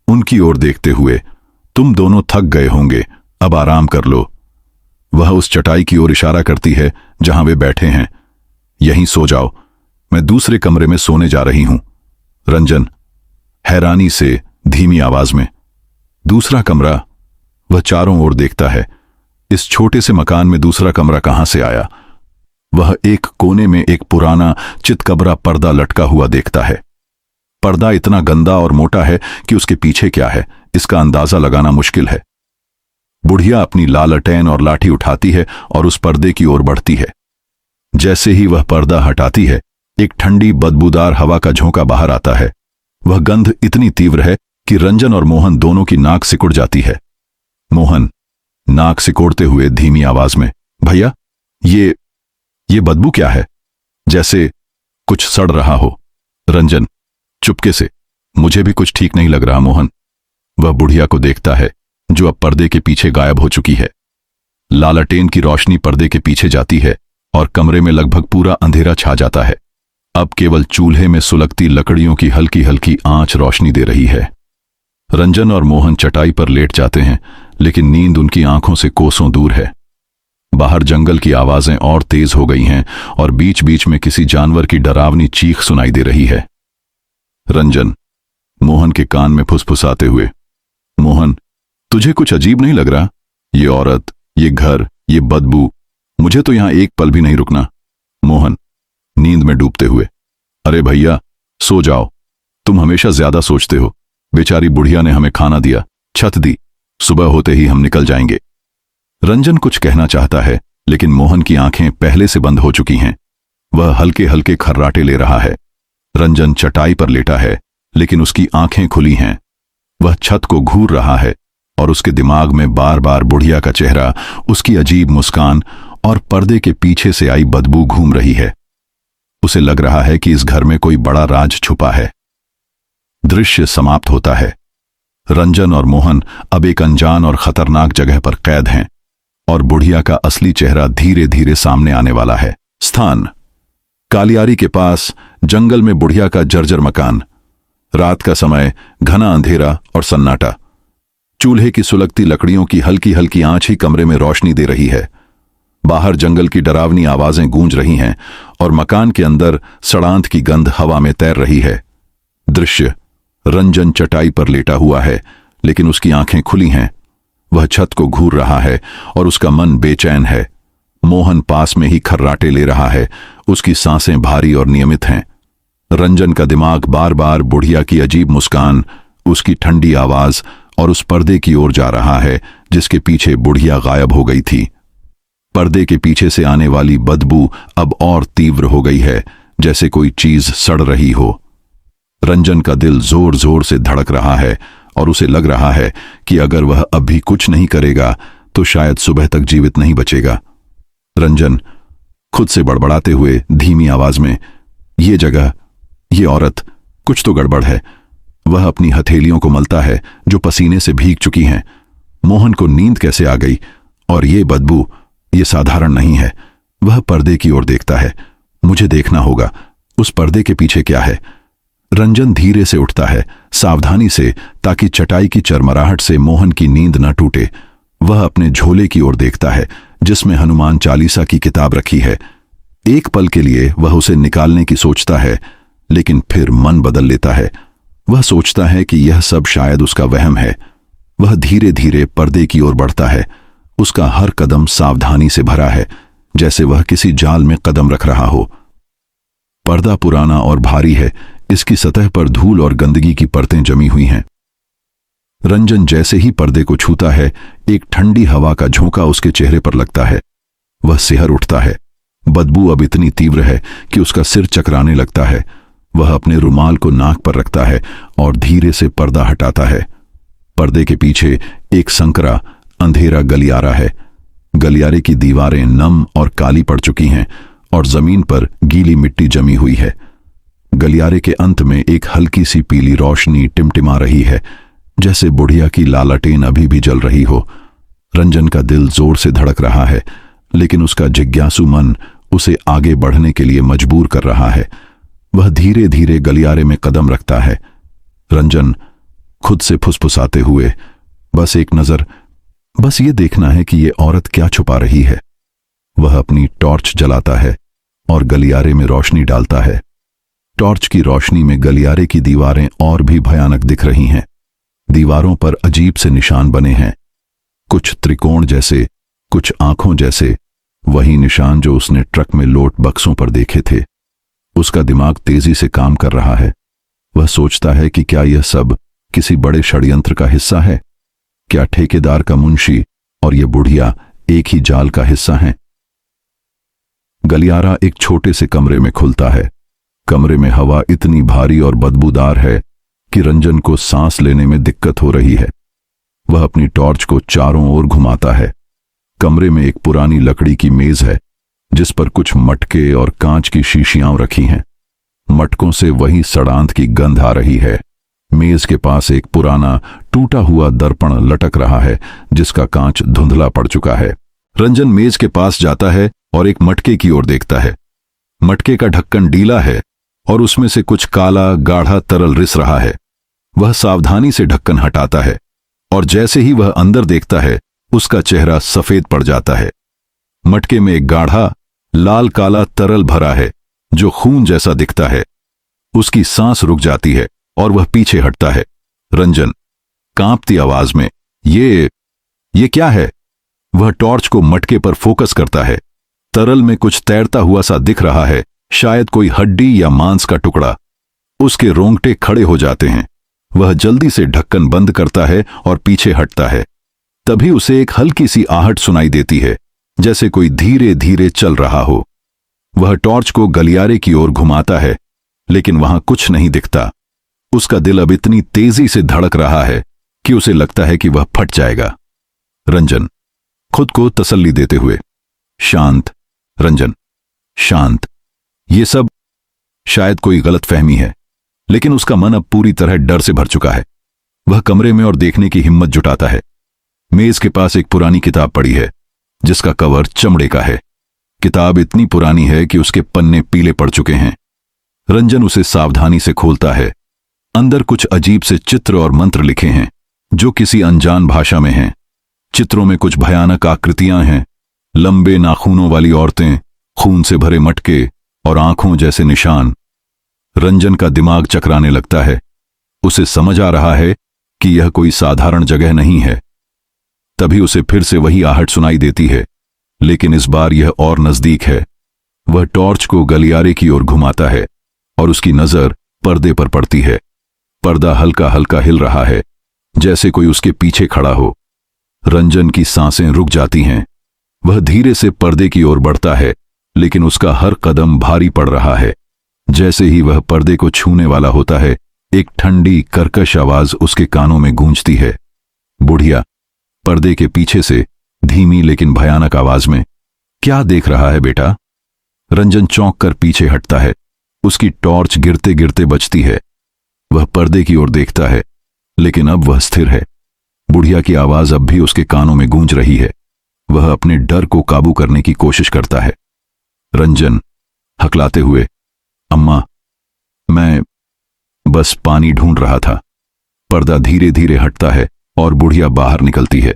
उनकी ओर देखते हुए, तुम दोनों थक गए होंगे, अब आराम कर लो। वह उस चटाई की ओर इशारा करती है जहां वे बैठे हैं। यहीं सो जाओ, मैं दूसरे कमरे में सोने जा रही हूं। रंजन हैरानी से धीमी आवाज में, दूसरा कमरा? वह चारों ओर देखता है। इस छोटे से मकान में दूसरा कमरा कहां से आया? वह एक कोने में एक पुराना चितकबरा पर्दा लटका हुआ देखता है। पर्दा इतना गंदा और मोटा है कि उसके पीछे क्या है इसका अंदाजा लगाना मुश्किल है। बुढ़िया अपनी लालटेन और लाठी उठाती है और उस पर्दे की ओर बढ़ती है। जैसे ही वह पर्दा हटाती है, एक ठंडी बदबूदार हवा का झोंका बाहर आता है। वह गंध इतनी तीव्र है कि रंजन और मोहन दोनों की नाक सिकुड़ जाती है। मोहन नाक सिकोड़ते हुए धीमी आवाज में, भैया ये बदबू क्या है? जैसे कुछ सड़ रहा हो। रंजन चुपके से, मुझे भी कुछ ठीक नहीं लग रहा मोहन। वह बुढ़िया को देखता है जो अब पर्दे के पीछे गायब हो चुकी है। लालटेन की रोशनी पर्दे के पीछे जाती है और कमरे में लगभग पूरा अंधेरा छा जाता है। अब केवल चूल्हे में सुलगती लकड़ियों की हल्की हल्की आंच रोशनी दे रही है। रंजन और मोहन चटाई पर लेट जाते हैं, लेकिन नींद उनकी आंखों से कोसों दूर है। बाहर जंगल की आवाजें और तेज हो गई हैं और बीच बीच में किसी जानवर की डरावनी चीख सुनाई दे रही है। रंजन मोहन के कान में फुसफुसाते हुए, मोहन, तुझे कुछ अजीब नहीं लग रहा? ये औरत, ये घर, ये बदबू, मुझे तो यहां एक पल भी नहीं रुकना। मोहन नींद में डूबते हुए, अरे भैया सो जाओ, तुम हमेशा ज्यादा सोचते हो। बेचारी बुढ़िया ने हमें खाना दिया, छत दी, सुबह होते ही हम निकल जाएंगे। रंजन कुछ कहना चाहता है, लेकिन मोहन की आंखें पहले से बंद हो चुकी हैं। वह हल्के हल्के खर्राटे ले रहा है। रंजन चटाई पर लेटा है, लेकिन उसकी आंखें खुली हैं। वह छत को घूर रहा है और उसके दिमाग में बार बार बुढ़िया का चेहरा, उसकी अजीब मुस्कान और पर्दे के पीछे से आई बदबू घूम रही है। उसे लग रहा है कि इस घर में कोई बड़ा राज छुपा है। दृश्य समाप्त होता है। रंजन और मोहन अब एक अनजान और खतरनाक जगह पर कैद हैं और बुढ़िया का असली चेहरा धीरे धीरे सामने आने वाला है। स्थान कालियारी के पास जंगल में बुढ़िया का जर्जर मकान। रात का समय, घना अंधेरा और सन्नाटा। चूल्हे की सुलगती लकड़ियों की हल्की हल्की आंच ही कमरे में रोशनी दे रही है। बाहर जंगल की डरावनी आवाजें गूंज रही हैं और मकान के अंदर सड़ांत की गंध हवा में तैर रही है। दृश्य, रंजन चटाई पर लेटा हुआ है, लेकिन उसकी आंखें खुली हैं। वह छत को घूर रहा है और उसका मन बेचैन है। मोहन पास में ही खर्राटे ले रहा है। उसकी सांसें भारी और नियमित हैं। रंजन का दिमाग बार बार बुढ़िया की अजीब मुस्कान, उसकी ठंडी आवाज और उस पर्दे की ओर जा रहा है जिसके पीछे बुढ़िया गायब हो गई थी। पर्दे के पीछे से आने वाली बदबू अब और तीव्र हो गई है, जैसे कोई चीज सड़ रही हो। रंजन का दिल जोर जोर से धड़क रहा है और उसे लग रहा है कि अगर वह अभी कुछ नहीं करेगा तो शायद सुबह तक जीवित नहीं बचेगा। रंजन खुद से बड़बड़ाते हुए धीमी आवाज में, ये जगह, ये औरत, कुछ तो गड़बड़ है। वह अपनी हथेलियों को मलता है जो पसीने से भीग चुकी हैं। मोहन को नींद कैसे आ गई? और ये बदबू, ये साधारण नहीं है। वह पर्दे की ओर देखता है। मुझे देखना होगा, उस पर्दे के पीछे क्या है। रंजन धीरे से उठता है, सावधानी से, ताकि चटाई की चरमराहट से मोहन की नींद न टूटे। वह अपने झोले की ओर देखता है जिसमें हनुमान चालीसा की किताब रखी है। एक पल के लिए वह उसे निकालने की सोचता है, लेकिन फिर मन बदल लेता है। वह सोचता है कि यह सब शायद उसका वहम है। वह धीरे धीरे पर्दे की ओर बढ़ता है। उसका हर कदम सावधानी से भरा है, जैसे वह किसी जाल में कदम रख रहा हो। पर्दा पुराना और भारी है। इसकी सतह पर धूल और गंदगी की परतें जमी हुई हैं। रंजन जैसे ही पर्दे को छूता है, एक ठंडी हवा का झोंका उसके चेहरे पर लगता है। वह सिहर उठता है। बदबू अब इतनी तीव्र है कि उसका सिर चकराने लगता है। वह अपने रुमाल को नाक पर रखता है और धीरे से पर्दा हटाता है। पर्दे के पीछे एक संकरा, अंधेरा गलियारा है। गलियारे की दीवारें नम और काली पड़ चुकी हैं और जमीन पर गीली मिट्टी जमी हुई है। गलियारे के अंत में एक हल्की सी पीली रोशनी टिमटिमा रही है, जैसे बुढ़िया की लालटेन अभी भी जल रही हो। रंजन का दिल जोर से धड़क रहा है, लेकिन उसका जिज्ञासु मन उसे आगे बढ़ने के लिए मजबूर कर रहा है। वह धीरे धीरे गलियारे में कदम रखता है। रंजन खुद से फुसफुसाते हुए, बस एक नजर, बस ये देखना है कि ये औरत क्या छुपा रही है। वह अपनी टॉर्च जलाता है और गलियारे में रोशनी डालता है। टॉर्च की रोशनी में गलियारे की दीवारें और भी भयानक दिख रही हैं। दीवारों पर अजीब से निशान बने हैं, कुछ त्रिकोण जैसे, कुछ आंखों जैसे, वही निशान जो उसने ट्रक में लोड बक्सों पर देखे थे। उसका दिमाग तेजी से काम कर रहा है। वह सोचता है कि क्या यह सब किसी बड़े षड्यंत्र का हिस्सा है? क्या ठेकेदार का मुंशी और यह बुढ़िया एक ही जाल का हिस्सा हैं? गलियारा एक छोटे से कमरे में खुलता है। कमरे में हवा इतनी भारी और बदबूदार है कि रंजन को सांस लेने में दिक्कत हो रही है। वह अपनी टॉर्च को चारों ओर घुमाता है। कमरे में एक पुरानी लकड़ी की मेज है जिस पर कुछ मटके और कांच की शीशियां रखी हैं। मटकों से वही सड़ांत की गंध आ रही है। मेज के पास एक पुराना टूटा हुआ दर्पण लटक रहा है जिसका कांच धुंधला पड़ चुका है। रंजन मेज के पास जाता है और एक मटके की ओर देखता है। मटके का ढक्कन ढीला है और उसमें से कुछ काला गाढ़ा तरल रिस रहा है। वह सावधानी से ढक्कन हटाता है और जैसे ही वह अंदर देखता है, उसका चेहरा सफेद पड़ जाता है। मटके में एक गाढ़ा लाल काला तरल भरा है जो खून जैसा दिखता है। उसकी सांस रुक जाती है और वह पीछे हटता है। रंजन कांपती आवाज में, ये क्या है? वह टॉर्च को मटके पर फोकस करता है। तरल में कुछ तैरता हुआ सा दिख रहा है, शायद कोई हड्डी या मांस का टुकड़ा। उसके रोंगटे खड़े हो जाते हैं। वह जल्दी से ढक्कन बंद करता है और पीछे हटता है। तभी उसे एक हल्की सी आहट सुनाई देती है, जैसे कोई धीरे धीरे चल रहा हो। वह टॉर्च को गलियारे की ओर घुमाता है, लेकिन वहां कुछ नहीं दिखता। उसका दिल अब इतनी तेजी से धड़क रहा है कि उसे लगता है कि वह फट जाएगा। रंजन खुद को तसल्ली देते हुए, शांत रंजन, शांत। ये सब शायद कोई गलतफहमी है, लेकिन उसका मन अब पूरी तरह डर से भर चुका है। वह कमरे में और देखने की हिम्मत जुटाता है। मेज के पास एक पुरानी किताब पड़ी है, जिसका कवर चमड़े का है। किताब इतनी पुरानी है कि उसके पन्ने पीले पड़ चुके हैं। रंजन उसे सावधानी से खोलता है। अंदर कुछ अजीब से चित्र और मंत्र लिखे हैं, जो किसी अनजान भाषा में हैं। चित्रों में कुछ भयानक आकृतियां हैं, लंबे नाखूनों वाली औरतें, खून से भरे मटके और आंखों जैसे निशान। रंजन का दिमाग चकराने लगता है। उसे समझ आ रहा है कि यह कोई साधारण जगह नहीं है। तभी उसे फिर से वही आहट सुनाई देती है, लेकिन इस बार यह और नजदीक है। वह टॉर्च को गलियारे की ओर घुमाता है और उसकी नजर पर्दे पर पड़ती है। पर्दा हल्का हल्का हिल रहा है, जैसे कोई उसके पीछे खड़ा हो। रंजन की सांसें रुक जाती हैं। वह धीरे से पर्दे की ओर बढ़ता है, लेकिन उसका हर कदम भारी पड़ रहा है। जैसे ही वह पर्दे को छूने वाला होता है, एक ठंडी कर्कश आवाज उसके कानों में गूंजती है। बुढ़िया पर्दे के पीछे से धीमी लेकिन भयानक आवाज में, क्या देख रहा है बेटा? रंजन चौंक कर पीछे हटता है। उसकी टॉर्च गिरते गिरते बचती है। वह पर्दे की ओर देखता है, लेकिन अब वह स्थिर है। बुढ़िया की आवाज अब भी उसके कानों में गूंज रही है। वह अपने डर को काबू करने की कोशिश करता है। रंजन हकलाते हुए, अम्मा, मैं बस पानी ढूंढ रहा था। पर्दा धीरे धीरे हटता है और बुढ़िया बाहर निकलती है।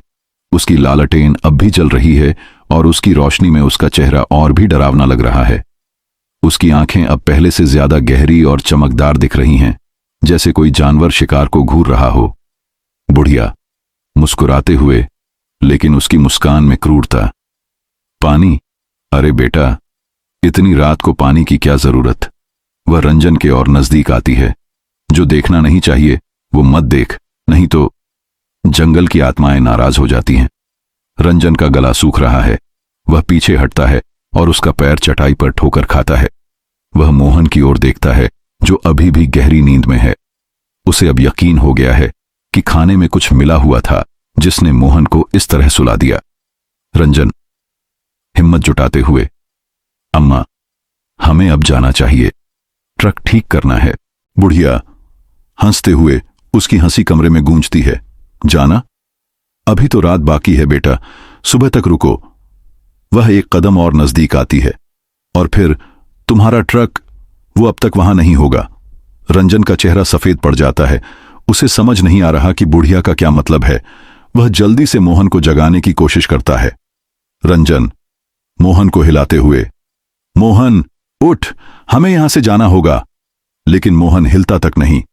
उसकी लालटेन अब भी जल रही है और उसकी रोशनी में उसका चेहरा और भी डरावना लग रहा है। उसकी आंखें अब पहले से ज्यादा गहरी और चमकदार दिख रही हैं, जैसे कोई जानवर शिकार को घूर रहा हो। बुढ़िया मुस्कुराते हुए, लेकिन उसकी मुस्कान में क्रूरता। पानी? अरे बेटा, इतनी रात को पानी की क्या जरूरत? वह रंजन के और नजदीक आती है। जो देखना नहीं चाहिए वो मत देख, नहीं तो जंगल की आत्माएं नाराज हो जाती हैं। रंजन का गला सूख रहा है। वह पीछे हटता है और उसका पैर चटाई पर ठोकर खाता है। वह मोहन की ओर देखता है, जो अभी भी गहरी नींद में है। उसे अब यकीन हो गया है कि खाने में कुछ मिला हुआ था, जिसने मोहन को इस तरह सुला दिया। रंजन हिम्मत जुटाते हुए, अम्मा, हमें अब जाना चाहिए, ट्रक ठीक करना है। बुढ़िया हंसते हुए, उसकी हंसी कमरे में गूंजती है। जाना? अभी तो रात बाकी है बेटा, सुबह तक रुको। वह एक कदम और नजदीक आती है। और फिर तुम्हारा ट्रक, वो अब तक वहां नहीं होगा। रंजन का चेहरा सफेद पड़ जाता है। उसे समझ नहीं आ रहा कि बुढ़िया का क्या मतलब है। वह जल्दी से मोहन को जगाने की कोशिश करता है। रंजन मोहन को हिलाते हुए, मोहन उठ, हमें यहां से जाना होगा। लेकिन मोहन हिलता तक नहीं।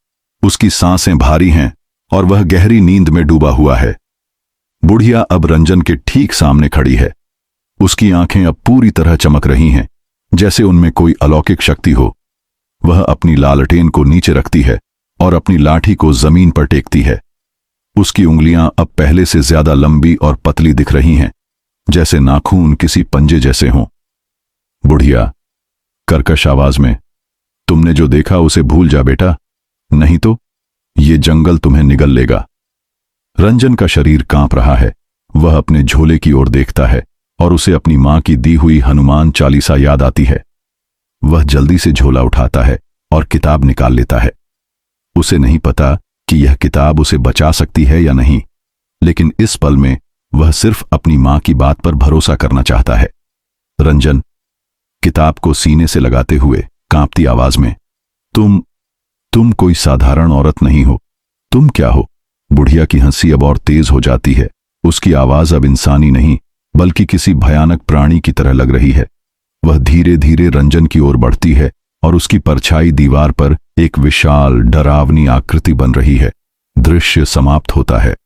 उसकी सांसें भारी हैं और वह गहरी नींद में डूबा हुआ है। बुढ़िया अब रंजन के ठीक सामने खड़ी है। उसकी आंखें अब पूरी तरह चमक रही हैं, जैसे उनमें कोई अलौकिक शक्ति हो। वह अपनी लालटेन को नीचे रखती है और अपनी लाठी को जमीन पर टेकती है। उसकी उंगलियां अब पहले से ज्यादा लंबी और पतली दिख रही हैं, जैसे नाखून किसी पंजे जैसे हों। बुढ़िया कर्कश आवाज में, तुमने जो देखा उसे भूल जा बेटा, नहीं तो ये जंगल तुम्हें निगल लेगा। रंजन का शरीर कांप रहा है। वह अपने झोले की ओर देखता है और उसे अपनी मां की दी हुई हनुमान चालीसा याद आती है। वह जल्दी से झोला उठाता है और किताब निकाल लेता है। उसे नहीं पता कि यह किताब उसे बचा सकती है या नहीं, लेकिन इस पल में वह सिर्फ अपनी मां की बात पर भरोसा करना चाहता है। रंजन किताब को सीने से लगाते हुए कांपती आवाज में, तुम कोई साधारण औरत नहीं हो। तुम क्या हो? बुढ़िया की हंसी अब और तेज हो जाती है। उसकी आवाज अब इंसानी नहीं, बल्कि किसी भयानक प्राणी की तरह लग रही है। वह धीरे धीरे रंजन की ओर बढ़ती है और उसकी परछाई दीवार पर एक विशाल डरावनी आकृति बन रही है। दृश्य समाप्त होता है।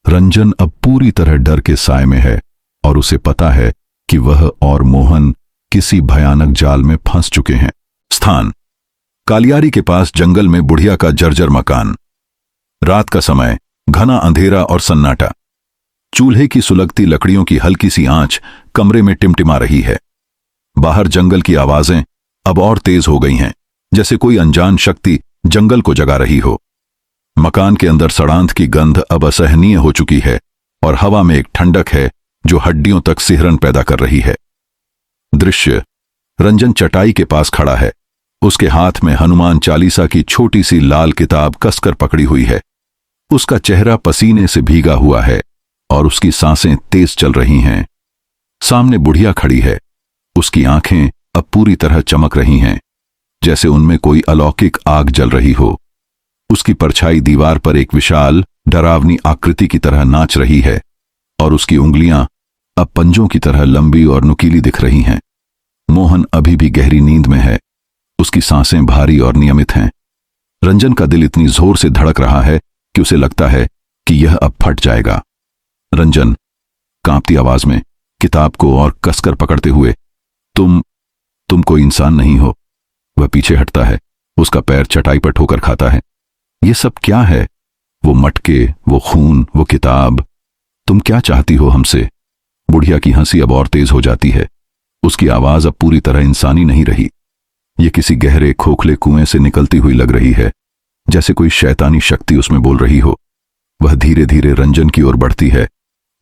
रंजन अब पूरी तरह डर के साए में है और उसे पता है कि वह और मोहन किसी भयानक जाल में फंस चुके हैं। स्थान: कालियारी के पास जंगल में बुढ़िया का जर्जर मकान। रात का समय, घना अंधेरा और सन्नाटा। चूल्हे की सुलगती लकड़ियों की हल्की सी आंच कमरे में टिमटिमा रही है। बाहर जंगल की आवाजें अब और तेज हो गई हैं, जैसे कोई अनजान शक्ति जंगल को जगा रही हो। मकान के अंदर सड़ांध की गंध अब असहनीय हो चुकी है और हवा में एक ठंडक है जो हड्डियों तक सिहरन पैदा कर रही है। दृश्य: रंजन चटाई के पास खड़ा है। उसके हाथ में हनुमान चालीसा की छोटी सी लाल किताब कसकर पकड़ी हुई है। उसका चेहरा पसीने से भीगा हुआ है और उसकी सांसें तेज चल रही हैं। सामने बुढ़िया खड़ी है। उसकी आंखें अब पूरी तरह चमक रही हैं, जैसे उनमें कोई अलौकिक आग जल रही हो। उसकी परछाई दीवार पर एक विशाल डरावनी आकृति की तरह नाच रही है और उसकी उंगलियां अब पंजों की तरह लंबी और नुकीली दिख रही हैं। मोहन अभी भी गहरी नींद में है। उसकी सांसें भारी और नियमित हैं। रंजन का दिल इतनी जोर से धड़क रहा है कि उसे लगता है कि यह अब फट जाएगा। रंजन कांपती आवाज में, किताब को और कसकर पकड़ते हुए, तुम कोई इंसान नहीं हो। वह पीछे हटता है। उसका पैर चटाई पर ठोकर खाता है। ये सब क्या है? वो मटके, वो खून, वो किताब। तुम क्या चाहती हो हमसे? बुढ़िया की हंसी अब और तेज हो जाती है। उसकी आवाज अब पूरी तरह इंसानी नहीं रही। ये किसी गहरे खोखले कुएं से निकलती हुई लग रही है, जैसे कोई शैतानी शक्ति उसमें बोल रही हो। वह धीरे धीरे रंजन की ओर बढ़ती है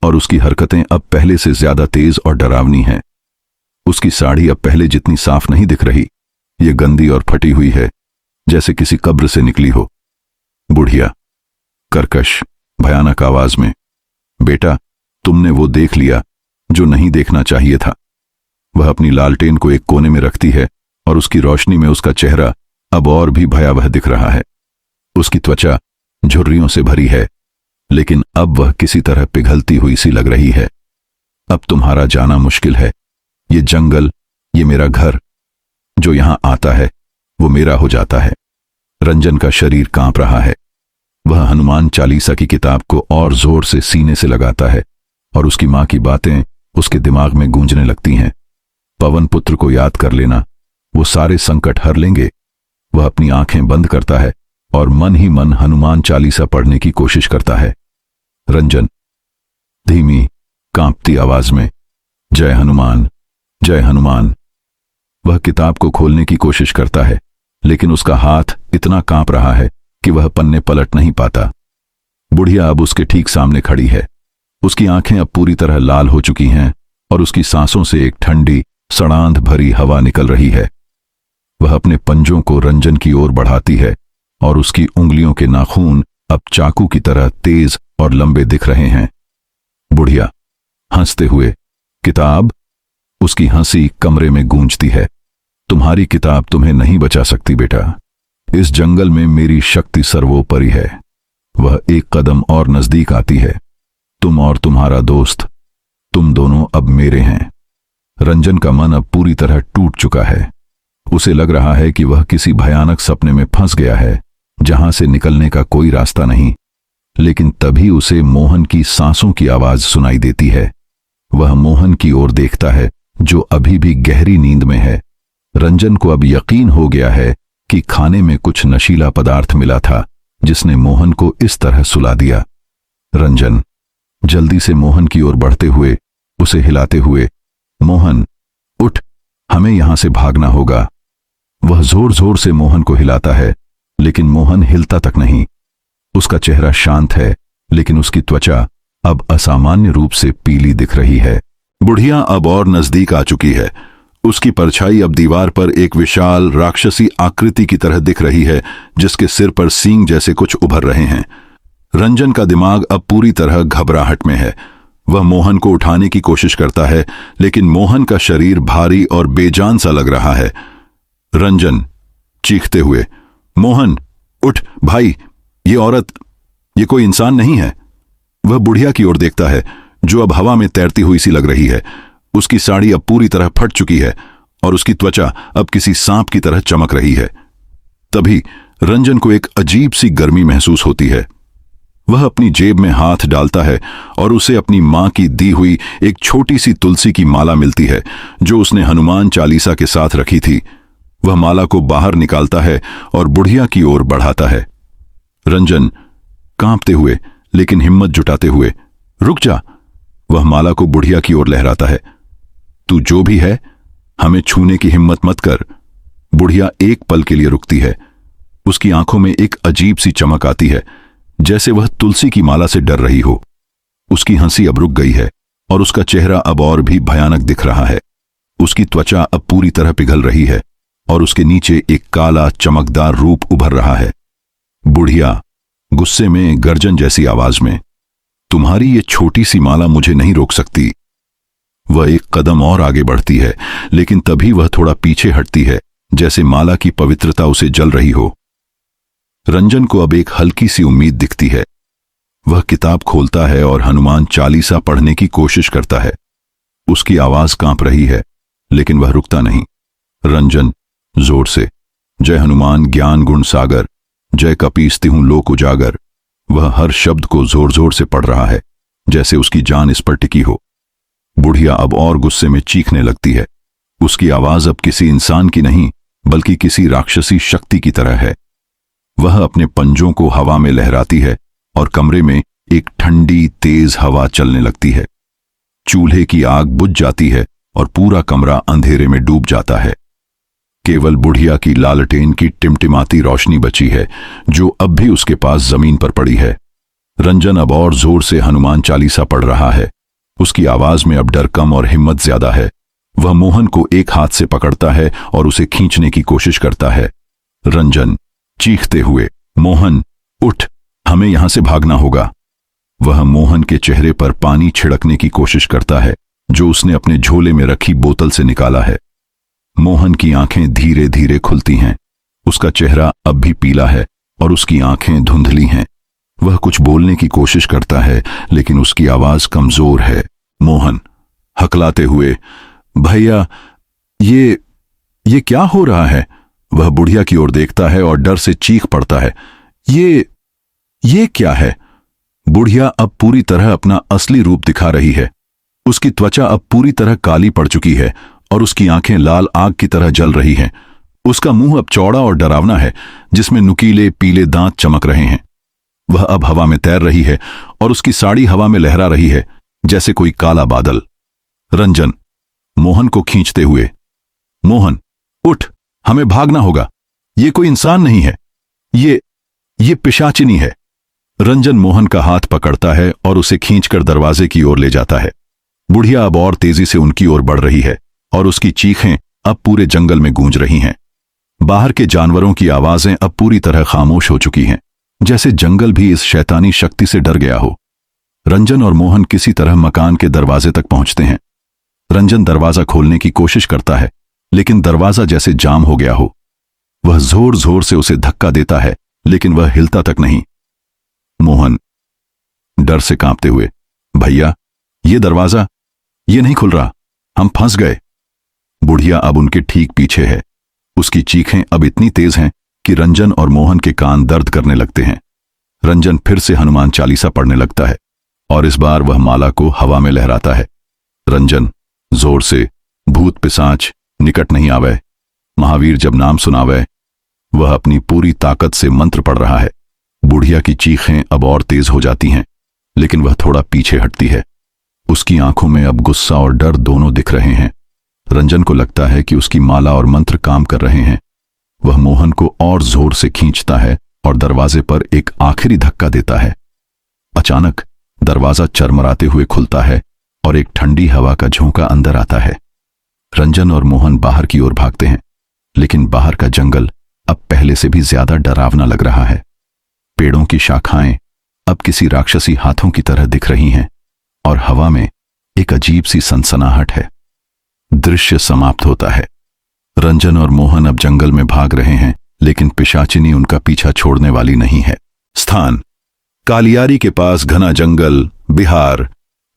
और उसकी हरकतें अब पहले से ज्यादा तेज और डरावनी हैं। उसकी साड़ी अब पहले जितनी साफ नहीं दिख रही। ये गंदी और फटी हुई है, जैसे किसी कब्र से निकली हो। बुढ़िया कर्कश भयानक आवाज में, बेटा, तुमने वो देख लिया जो नहीं देखना चाहिए था। वह अपनी लालटेन को एक कोने में रखती है और उसकी रोशनी में उसका चेहरा अब और भी भयावह दिख रहा है। उसकी त्वचा झुर्रियों से भरी है, लेकिन अब वह किसी तरह पिघलती हुई सी लग रही है। अब तुम्हारा जाना मुश्किल है। ये जंगल, ये मेरा घर, जो यहां आता है वो मेरा हो जाता है। रंजन का शरीर कांप रहा है। वह हनुमान चालीसा की किताब को और जोर से सीने से लगाता है और उसकी मां की बातें उसके दिमाग में गूंजने लगती हैं। पवन पुत्र को याद कर लेना, वो सारे संकट हर लेंगे। वह अपनी आंखें बंद करता है और मन ही मन हनुमान चालीसा पढ़ने की कोशिश करता है। रंजन धीमी कांपती आवाज में, जय हनुमान, जय हनुमान। वह किताब को खोलने की कोशिश करता है, लेकिन उसका हाथ इतना कांप रहा है कि वह पन्ने पलट नहीं पाता। बुढ़िया अब उसके ठीक सामने खड़ी है। उसकी आंखें अब पूरी तरह लाल हो चुकी हैं और उसकी सांसों से एक ठंडी सड़ांध भरी हवा निकल रही है। वह अपने पंजों को रंजन की ओर बढ़ाती है और उसकी उंगलियों के नाखून अब चाकू की तरह तेज और लंबे दिख रहे हैं। बुढ़िया हंसते हुए, किताब? उसकी हंसी कमरे में गूंजती है। तुम्हारी किताब तुम्हें नहीं बचा सकती बेटा। इस जंगल में मेरी शक्ति सर्वोपरि है। वह एक कदम और नजदीक आती है। तुम और तुम्हारा दोस्त, तुम दोनों अब मेरे हैं। रंजन का मन अब पूरी तरह टूट चुका है। उसे लग रहा है कि वह किसी भयानक सपने में फंस गया है, जहां से निकलने का कोई रास्ता नहीं। लेकिन तभी उसे मोहन की सांसों की आवाज सुनाई देती है। वह मोहन की ओर देखता है, जो अभी भी गहरी नींद में है। रंजन को अब यकीन हो गया है कि खाने में कुछ नशीला पदार्थ मिला था, जिसने मोहन को इस तरह सुला दिया। रंजन जल्दी से मोहन की ओर बढ़ते हुए उसे हिलाते हुए, मोहन उठ, हमें यहां से भागना होगा। वह जोर जोर से मोहन को हिलाता है, लेकिन मोहन हिलता तक नहीं। उसका चेहरा शांत है, लेकिन उसकी त्वचा अब असामान्य रूप से पीली दिख रही है। बुढ़िया अब और नजदीक आ चुकी है। उसकी परछाई अब दीवार पर एक विशाल राक्षसी आकृति की तरह दिख रही है, जिसके सिर पर सींग जैसे कुछ उभर रहे हैं। रंजन का दिमाग अब पूरी तरह घबराहट में है। वह मोहन को उठाने की कोशिश करता है, लेकिन मोहन का शरीर भारी और बेजान सा लग रहा है। रंजन चीखते हुए, मोहन उठ भाई, ये औरत, ये कोई इंसान नहीं है। वह बुढ़िया की ओर देखता है, जो अब हवा में तैरती हुई सी लग रही है। उसकी साड़ी अब पूरी तरह फट चुकी है और उसकी त्वचा अब किसी सांप की तरह चमक रही है। तभी रंजन को एक अजीब सी गर्मी महसूस होती है। वह अपनी जेब में हाथ डालता है और उसे अपनी मां की दी हुई एक छोटी सी तुलसी की माला मिलती है, जो उसने हनुमान चालीसा के साथ रखी थी। वह माला को बाहर निकालता है और बुढ़िया की ओर बढ़ाता है। रंजन कांपते हुए लेकिन हिम्मत जुटाते हुए, रुक जा। वह माला को बुढ़िया की ओर लहराता है। तू जो भी है, हमें छूने की हिम्मत मत कर। बुढ़िया एक पल के लिए रुकती है। उसकी आंखों में एक अजीब सी चमक आती है, जैसे वह तुलसी की माला से डर रही हो। उसकी हंसी अब रुक गई है और उसका चेहरा अब और भी भयानक दिख रहा है। उसकी त्वचा अब पूरी तरह पिघल रही है और उसके नीचे एक काला चमकदार रूप उभर रहा है। बुढ़िया गुस्से में गर्जन जैसी आवाज में, तुम्हारी ये छोटी सी माला मुझे नहीं रोक सकती। वह एक कदम और आगे बढ़ती है, लेकिन तभी वह थोड़ा पीछे हटती है, जैसे माला की पवित्रता उसे जल रही हो। रंजन को अब एक हल्की सी उम्मीद दिखती है। वह किताब खोलता है और हनुमान चालीसा पढ़ने की कोशिश करता है। उसकी आवाज कांप रही है, लेकिन वह रुकता नहीं। रंजन जोर से, जय हनुमान ज्ञान गुण सागर, जय कपीसती हूं लोक उजागर। वह हर शब्द को जोर जोर से पढ़ रहा है, जैसे उसकी जान इस पर टिकी हो। बुढ़िया अब और गुस्से में चीखने लगती है। उसकी आवाज अब किसी इंसान की नहीं, बल्कि किसी राक्षसी शक्ति की तरह है। वह अपने पंजों को हवा में लहराती है और कमरे में एक ठंडी तेज हवा चलने लगती है। चूल्हे की आग बुझ जाती है और पूरा कमरा अंधेरे में डूब जाता है। केवल बुढ़िया की लालटेन की टिमटिमाती रोशनी बची है, जो अब भी उसके पास जमीन पर पड़ी है। रंजन अब और जोर से हनुमान चालीसा पढ़ रहा है। उसकी आवाज में अब डर कम और हिम्मत ज्यादा है। वह मोहन को एक हाथ से पकड़ता है और उसे खींचने की कोशिश करता है। रंजन चीखते हुए, मोहन उठ, हमें यहां से भागना होगा। वह मोहन के चेहरे पर पानी छिड़कने की कोशिश करता है, जो उसने अपने झोले में रखी बोतल से निकाला है। मोहन की आंखें धीरे धीरे खुलती हैं। उसका चेहरा अब भी पीला है और उसकी आंखें धुंधली हैं। वह कुछ बोलने की कोशिश करता है, लेकिन उसकी आवाज कमजोर है। मोहन हकलाते हुए, भैया ये क्या हो रहा है? वह बुढ़िया की ओर देखता है और डर से चीख पड़ता है, ये क्या है? बुढ़िया अब पूरी तरह अपना असली रूप दिखा रही है। उसकी त्वचा अब पूरी तरह काली पड़ चुकी है और उसकी आंखें लाल आग की तरह जल रही हैं। उसका मुंह अब चौड़ा और डरावना है, जिसमें नुकीले पीले दांत चमक रहे हैं। वह अब हवा में तैर रही है और उसकी साड़ी हवा में लहरा रही है, जैसे कोई काला बादल। रंजन मोहन को खींचते हुए, मोहन उठ, हमें भागना होगा। ये कोई इंसान नहीं है, ये पिशाचिनी है। रंजन मोहन का हाथ पकड़ता है और उसे खींचकर दरवाजे की ओर ले जाता है। बुढ़िया अब और तेजी से उनकी ओर बढ़ रही है और उसकी चीखें अब पूरे जंगल में गूंज रही हैं। बाहर के जानवरों की आवाजें अब पूरी तरह खामोश हो चुकी हैं, जैसे जंगल भी इस शैतानी शक्ति से डर गया हो। रंजन और मोहन किसी तरह मकान के दरवाजे तक पहुंचते हैं। रंजन दरवाजा खोलने की कोशिश करता है, लेकिन दरवाजा जैसे जाम हो गया हो। वह जोर जोर से उसे धक्का देता है, लेकिन वह हिलता तक नहीं। मोहन डर से कांपते हुए, भैया ये दरवाजा ये नहीं खुल रहा, हम फंस गए। बुढ़िया अब उनके ठीक पीछे है। उसकी चीखें अब इतनी तेज हैं कि रंजन और मोहन के कान दर्द करने लगते हैं। रंजन फिर से हनुमान चालीसा पढ़ने लगता है और इस बार वह माला को हवा में लहराता है। रंजन जोर से, भूत पिशाच निकट नहीं आवे, महावीर जब नाम सुनावे। वह अपनी पूरी ताकत से मंत्र पढ़ रहा है। बुढ़िया की चीखें अब और तेज हो जाती हैं, लेकिन वह थोड़ा पीछे हटती है। उसकी आंखों में अब गुस्सा और डर दोनों दिख रहे हैं। रंजन को लगता है कि उसकी माला और मंत्र काम कर रहे हैं। वह मोहन को और जोर से खींचता है और दरवाजे पर एक आखिरी धक्का देता है। अचानक दरवाजा चरमराते हुए खुलता है और एक ठंडी हवा का झोंका अंदर आता है। रंजन और मोहन बाहर की ओर भागते हैं, लेकिन बाहर का जंगल अब पहले से भी ज्यादा डरावना लग रहा है। पेड़ों की शाखाएं अब किसी राक्षसी हाथों की तरह दिख रही हैं और हवा में एक अजीब सी सनसनाहट है। दृश्य समाप्त होता है। रंजन और मोहन अब जंगल में भाग रहे हैं, लेकिन पिशाचिनी उनका पीछा छोड़ने वाली नहीं है। स्थान कालियारी के पास घना जंगल, बिहार।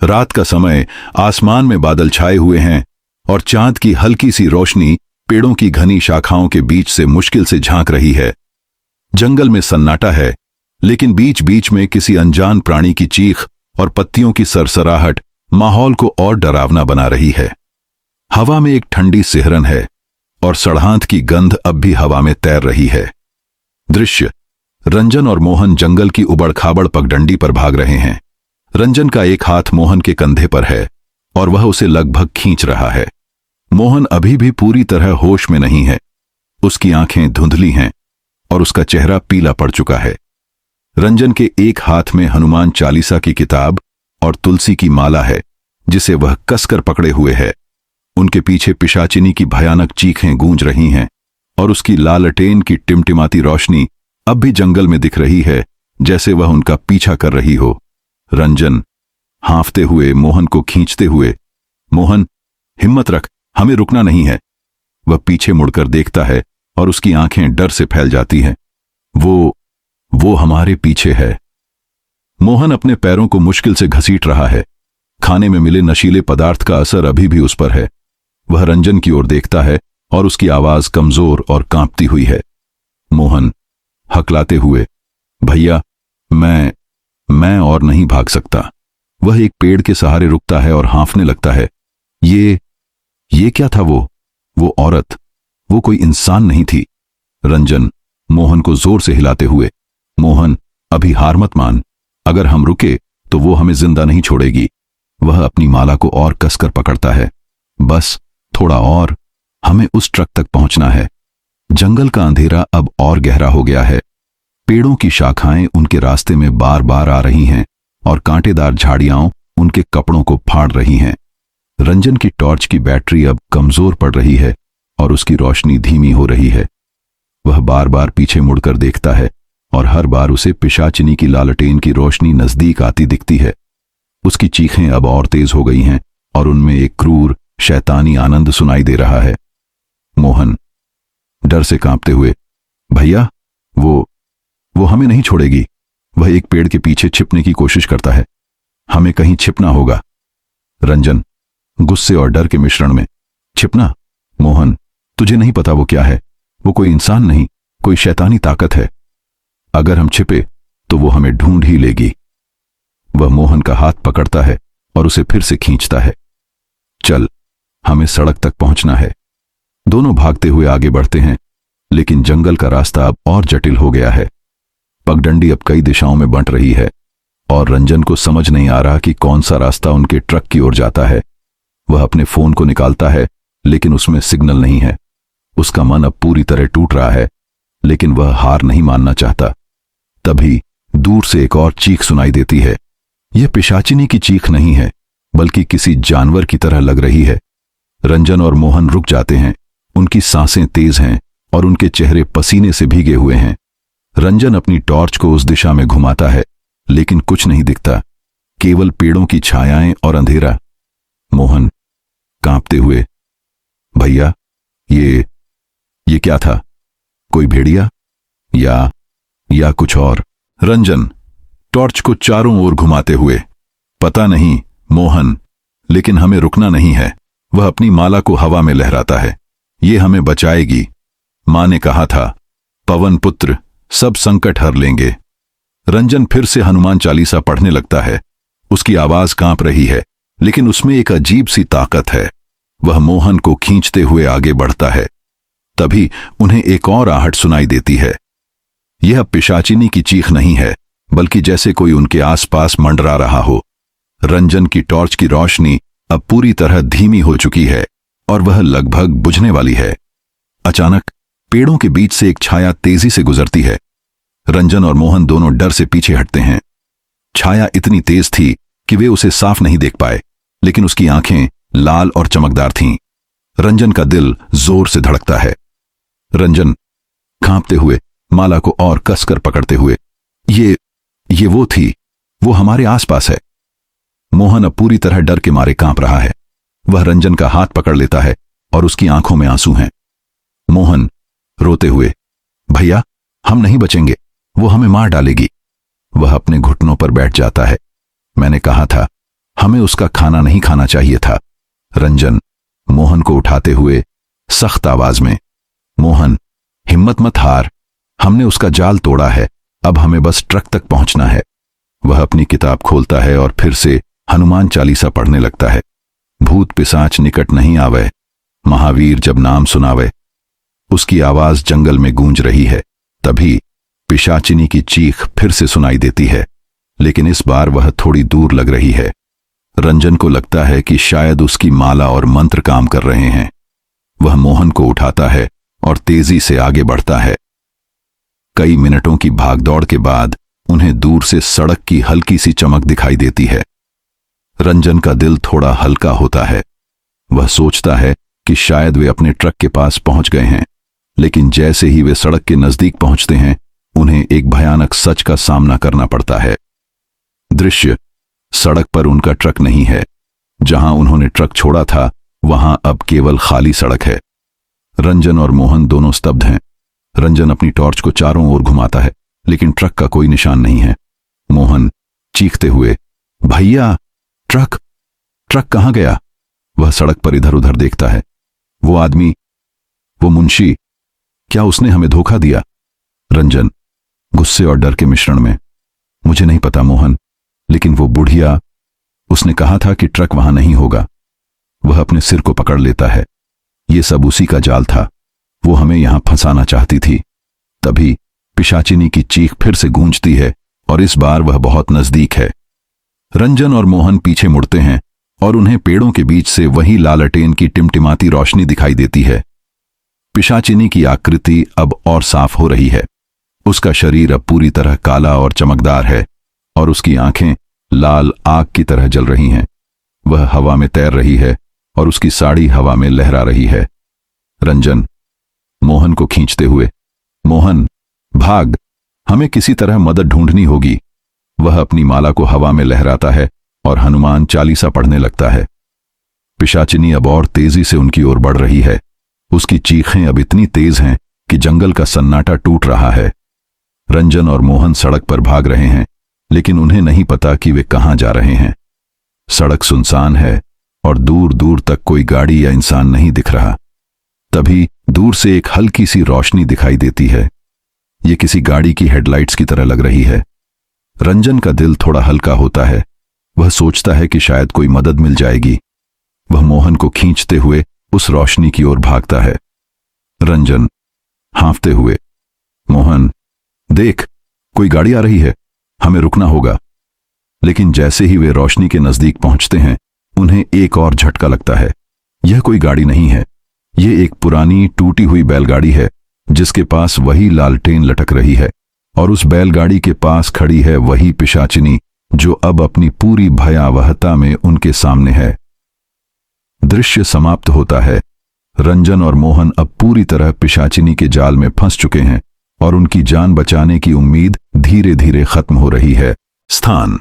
रात का समय, आसमान में बादल छाए हुए हैं और चांद की हल्की सी रोशनी पेड़ों की घनी शाखाओं के बीच से मुश्किल से झांक रही है। जंगल में सन्नाटा है, लेकिन बीच बीच में किसी अनजान प्राणी की चीख और पत्तियों की सरसराहट माहौल को और डरावना बना रही है। हवा में एक ठंडी सिहरन है और सड़हांत की गंध अब भी हवा में तैर रही है। दृश्य, रंजन और मोहन जंगल की उबड़-खाबड़ पगडंडी पर भाग रहे हैं। रंजन का एक हाथ मोहन के कंधे पर है और वह उसे लगभग खींच रहा है। मोहन अभी भी पूरी तरह होश में नहीं है। उसकी आंखें धुंधली हैं और उसका चेहरा पीला पड़ चुका है। रंजन के एक हाथ में हनुमान चालीसा की किताब और तुलसी की माला है, जिसे वह कसकर पकड़े हुए है। उनके पीछे पिशाचिनी की भयानक चीखें गूंज रही हैं और उसकी लालटेन की टिमटिमाती रोशनी अब भी जंगल में दिख रही है, जैसे वह उनका पीछा कर रही हो। रंजन हांफते हुए मोहन को खींचते हुए, मोहन, हिम्मत रख, हमें रुकना नहीं है। वह पीछे मुड़कर देखता है और उसकी आंखें डर से फैल जाती हैं। वो हमारे पीछे है। मोहन अपने पैरों को मुश्किल से घसीट रहा है। खाने में मिले नशीले पदार्थ का असर अभी भी उस पर है। वह रंजन की ओर देखता है और उसकी आवाज कमजोर और कांपती हुई है। मोहन हकलाते हुए, भैया, मैं और नहीं भाग सकता। वह एक पेड़ के सहारे रुकता है और हांफने लगता है। ये क्या था? वो औरत, वो कोई इंसान नहीं थी। रंजन मोहन को जोर से हिलाते हुए, मोहन, अभी हार मत मान। अगर हम रुके तो वो हमें जिंदा नहीं छोड़ेगी। वह अपनी माला को और कसकर पकड़ता है। बस थोड़ा और, हमें उस ट्रक तक पहुंचना है। जंगल का अंधेरा अब और गहरा हो गया है। पेड़ों की शाखाएं उनके रास्ते में बार बार आ रही हैं और कांटेदार झाड़ियां उनके कपड़ों को फाड़ रही हैं। रंजन की टॉर्च की बैटरी अब कमजोर पड़ रही है और उसकी रोशनी धीमी हो रही है। वह बार बार पीछे मुड़कर देखता है और हर बार उसे पिशाचिनी की लालटेन की रोशनी नजदीक आती दिखती है। उसकी चीखें अब और तेज हो गई हैं और उनमें एक क्रूर शैतानी आनंद सुनाई दे रहा है। मोहन डर से कांपते हुए, भैया, वो हमें नहीं छोड़ेगी। वह एक पेड़ के पीछे छिपने की कोशिश करता है। हमें कहीं छिपना होगा। रंजन गुस्से और डर के मिश्रण में, छिपना? मोहन, तुझे नहीं पता वो क्या है? वो कोई इंसान नहीं, कोई शैतानी ताकत है। अगर हम छिपे तो वो हमें ढूंढ ही लेगी। वह मोहन का हाथ पकड़ता है और उसे फिर से खींचता है। चल, हमें सड़क तक पहुंचना है। दोनों भागते हुए आगे बढ़ते हैं, लेकिन जंगल का रास्ता अब और जटिल हो गया है। पगडंडी अब कई दिशाओं में बंट रही है और रंजन को समझ नहीं आ रहा कि कौन सा रास्ता उनके ट्रक की ओर जाता है। वह अपने फोन को निकालता है, लेकिन उसमें सिग्नल नहीं है। उसका मन अब पूरी तरह टूट रहा है, लेकिन वह हार नहीं मानना चाहता। तभी दूर से एक और चीख सुनाई देती है। यह पिशाचिनी की चीख नहीं है, बल्कि किसी जानवर की तरह लग रही है। रंजन और मोहन रुक जाते हैं। उनकी सांसें तेज हैं और उनके चेहरे पसीने से भीगे हुए हैं। रंजन अपनी टॉर्च को उस दिशा में घुमाता है, लेकिन कुछ नहीं दिखता, केवल पेड़ों की छायाएं और अंधेरा। मोहन कांपते हुए, भैया, ये क्या था? कोई भेड़िया या कुछ और? रंजन टॉर्च को चारों ओर घुमाते हुए, पता नहीं मोहन, लेकिन हमें रुकना नहीं है। वह अपनी माला को हवा में लहराता है। ये हमें बचाएगी। मां ने कहा था, पवन पुत्र सब संकट हर लेंगे। रंजन फिर से हनुमान चालीसा पढ़ने लगता है। उसकी आवाज कांप रही है, लेकिन उसमें एक अजीब सी ताकत है। वह मोहन को खींचते हुए आगे बढ़ता है। तभी उन्हें एक और आहट सुनाई देती है। यह पिशाचिनी की चीख नहीं है, बल्कि जैसे कोई उनके आसपास मंडरा रहा हो। रंजन की टॉर्च की रोशनी अब पूरी तरह धीमी हो चुकी है और वह लगभग बुझने वाली है। अचानक पेड़ों के बीच से एक छाया तेजी से गुजरती है। रंजन और मोहन दोनों डर से पीछे हटते हैं। छाया इतनी तेज थी कि वे उसे साफ नहीं देख पाए, लेकिन उसकी आंखें लाल और चमकदार थीं। रंजन का दिल जोर से धड़कता है। रंजन कांपते हुए, माला को और कसकर पकड़ते हुए, ये वो थी, वो हमारे आसपास है। मोहन अब पूरी तरह डर के मारे कांप रहा है। वह रंजन का हाथ पकड़ लेता है और उसकी आंखों में आंसू हैं। मोहन रोते हुए, भैया, हम नहीं बचेंगे, वो हमें मार डालेगी। वह अपने घुटनों पर बैठ जाता है। मैंने कहा था, हमें उसका खाना नहीं खाना चाहिए था। रंजन मोहन को उठाते हुए सख्त आवाज में, मोहन हिम्मत मत हार, हमने उसका जाल तोड़ा है, अब हमें बस ट्रक तक पहुंचना है। वह अपनी किताब खोलता है और फिर से हनुमान चालीसा पढ़ने लगता है। भूत पिशाच निकट नहीं आवे, महावीर जब नाम सुनावे। उसकी आवाज जंगल में गूंज रही है। तभी पिशाचिनी की चीख फिर से सुनाई देती है, लेकिन इस बार वह थोड़ी दूर लग रही है। रंजन को लगता है कि शायद उसकी माला और मंत्र काम कर रहे हैं। वह मोहन को उठाता है और तेजी से आगे बढ़ता है। कई मिनटों की भागदौड़ के बाद उन्हें दूर से सड़क की हल्की सी चमक दिखाई देती है। रंजन का दिल थोड़ा हल्का होता है। वह सोचता है कि शायद वे अपने ट्रक के पास पहुंच गए हैं, लेकिन जैसे ही वे सड़क के नजदीक पहुंचते हैं, उन्हें एक भयानक सच का सामना करना पड़ता है। दृश्य, सड़क पर उनका ट्रक नहीं है। जहां उन्होंने ट्रक छोड़ा था वहां अब केवल खाली सड़क है। रंजन और मोहन दोनों स्तब्ध हैं। रंजन अपनी टॉर्च को चारों ओर घुमाता है, लेकिन ट्रक का कोई निशान नहीं है। मोहन चीखते हुए, भैया ट्रक ट्रक कहां गया? वह सड़क पर इधर उधर देखता है। वो आदमी, वो मुंशी, क्या उसने हमें धोखा दिया? रंजन गुस्से और डर के मिश्रण में, मुझे नहीं पता मोहन, लेकिन वो बुढ़िया, उसने कहा था कि ट्रक वहां नहीं होगा। वह अपने सिर को पकड़ लेता है। ये सब उसी का जाल था। वो हमें यहां फंसाना चाहती थी। तभी पिशाचिनी की चीख फिर से गूंजती है और इस बार वह बहुत नजदीक है। रंजन और मोहन पीछे मुड़ते हैं और उन्हें पेड़ों के बीच से वही लालटेन की टिमटिमाती रोशनी दिखाई देती है। पिशाचिनी की आकृति अब और साफ हो रही है। उसका शरीर अब पूरी तरह काला और चमकदार है और उसकी आंखें लाल आग की तरह जल रही हैं। वह हवा में तैर रही है और उसकी साड़ी हवा में लहरा रही है। रंजन मोहन को खींचते हुए, मोहन भाग, हमें किसी तरह मदद ढूंढनी होगी। वह अपनी माला को हवा में लहराता है और हनुमान चालीसा पढ़ने लगता है। पिशाचिनी अब और तेजी से उनकी ओर बढ़ रही है। उसकी चीखें अब इतनी तेज हैं कि जंगल का सन्नाटा टूट रहा है। रंजन और मोहन सड़क पर भाग रहे हैं, लेकिन उन्हें नहीं पता कि वे कहां जा रहे हैं। सड़क सुनसान है और दूर दूर तक कोई गाड़ी या इंसान नहीं दिख रहा। तभी दूर से एक हल्की सी रोशनी दिखाई देती है। ये किसी गाड़ी की हेडलाइट्स की तरह लग रही है। रंजन का दिल थोड़ा हल्का होता है। वह सोचता है कि शायद कोई मदद मिल जाएगी। वह मोहन को खींचते हुए उस रोशनी की ओर भागता है। रंजन हांफते हुए, मोहन देख, कोई गाड़ी आ रही है, हमें रुकना होगा। लेकिन जैसे ही वे रोशनी के नजदीक पहुंचते हैं, उन्हें एक और झटका लगता है। यह कोई गाड़ी नहीं है, यह एक पुरानी टूटी हुई बैलगाड़ी है जिसके पास वही लालटेन लटक रही है और उस बैलगाड़ी के पास खड़ी है वही पिशाचिनी जो अब अपनी पूरी भयावहता में उनके सामने है। दृश्य समाप्त होता है। रंजन और मोहन अब पूरी तरह पिशाचिनी के जाल में फंस चुके हैं और उनकी जान बचाने की उम्मीद धीरे धीरे खत्म हो रही है। स्थान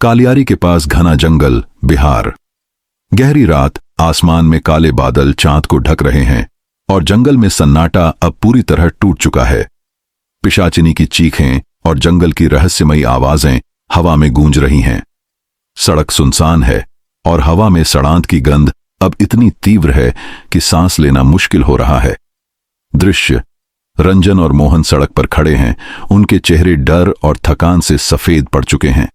कालियारी के पास घना जंगल, बिहार। गहरी रात, आसमान में काले बादल चांद को ढक रहे हैं और जंगल में सन्नाटा अब पूरी तरह टूट चुका है। पिशाचिनी की चीखें और जंगल की रहस्यमयी आवाजें हवा में गूंज रही हैं। सड़क सुनसान है और हवा में सड़ांत की गंध अब इतनी तीव्र है कि सांस लेना मुश्किल हो रहा है। दृश्य, रंजन और मोहन सड़क पर खड़े हैं। उनके चेहरे डर और थकान से सफेद पड़ चुके हैं।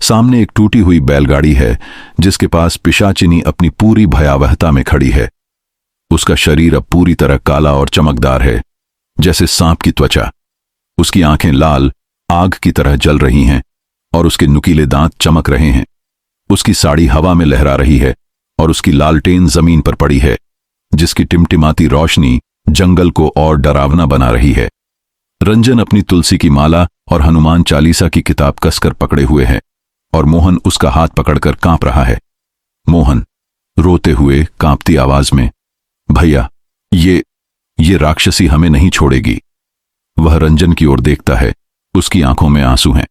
सामने एक टूटी हुई बैलगाड़ी है जिसके पास पिशाचिनी अपनी पूरी भयावहता में खड़ी है। उसका शरीर अब पूरी तरह काला और चमकदार है, जैसे सांप की त्वचा। उसकी आंखें लाल आग की तरह जल रही हैं और उसके नुकीले दांत चमक रहे हैं। उसकी साड़ी हवा में लहरा रही है और उसकी लालटेन जमीन पर पड़ी है, जिसकी टिमटिमाती रोशनी जंगल को और डरावना बना रही है। रंजन अपनी तुलसी की माला और हनुमान चालीसा की किताब कसकर पकड़े हुए है और मोहन उसका हाथ पकड़कर कांप रहा है। मोहन रोते हुए कांपती आवाज में, भैया ये राक्षसी हमें नहीं छोड़ेगी। वह रंजन की ओर देखता है। उसकी आंखों में आंसू हैं।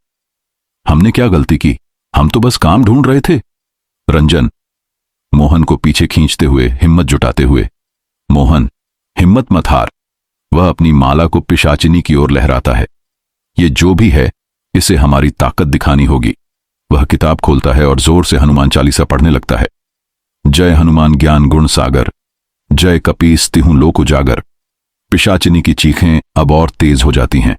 हमने क्या गलती की? हम तो बस काम ढूंढ रहे थे। रंजन मोहन को पीछे खींचते हुए, हिम्मत जुटाते हुए, मोहन हिम्मत मत हार। वह अपनी माला को पिशाचिनी की ओर लहराता है। ये जो भी है, इसे हमारी ताकत दिखानी होगी। वह किताब खोलता है और जोर से हनुमान चालीसा पढ़ने लगता है। जय हनुमान ज्ञान गुण सागर, जय कपीस तिहु लोक उजागर। पिशाचिनी की चीखें अब और तेज हो जाती हैं।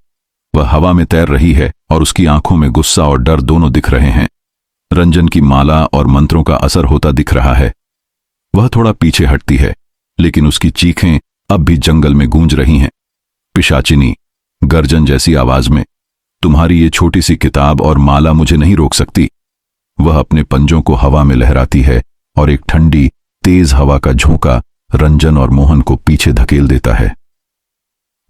वह हवा में तैर रही है और उसकी आंखों में गुस्सा और डर दोनों दिख रहे हैं। रंजन की माला और मंत्रों का असर होता दिख रहा है। वह थोड़ा पीछे हटती है, लेकिन उसकी चीखें अब भी जंगल में गूंज रही हैं। पिशाचिनी गर्जन जैसी आवाज में, तुम्हारी ये छोटी सी किताब और माला मुझे नहीं रोक सकती। वह अपने पंजों को हवा में लहराती है और एक ठंडी तेज हवा का झोंका रंजन और मोहन को पीछे धकेल देता है।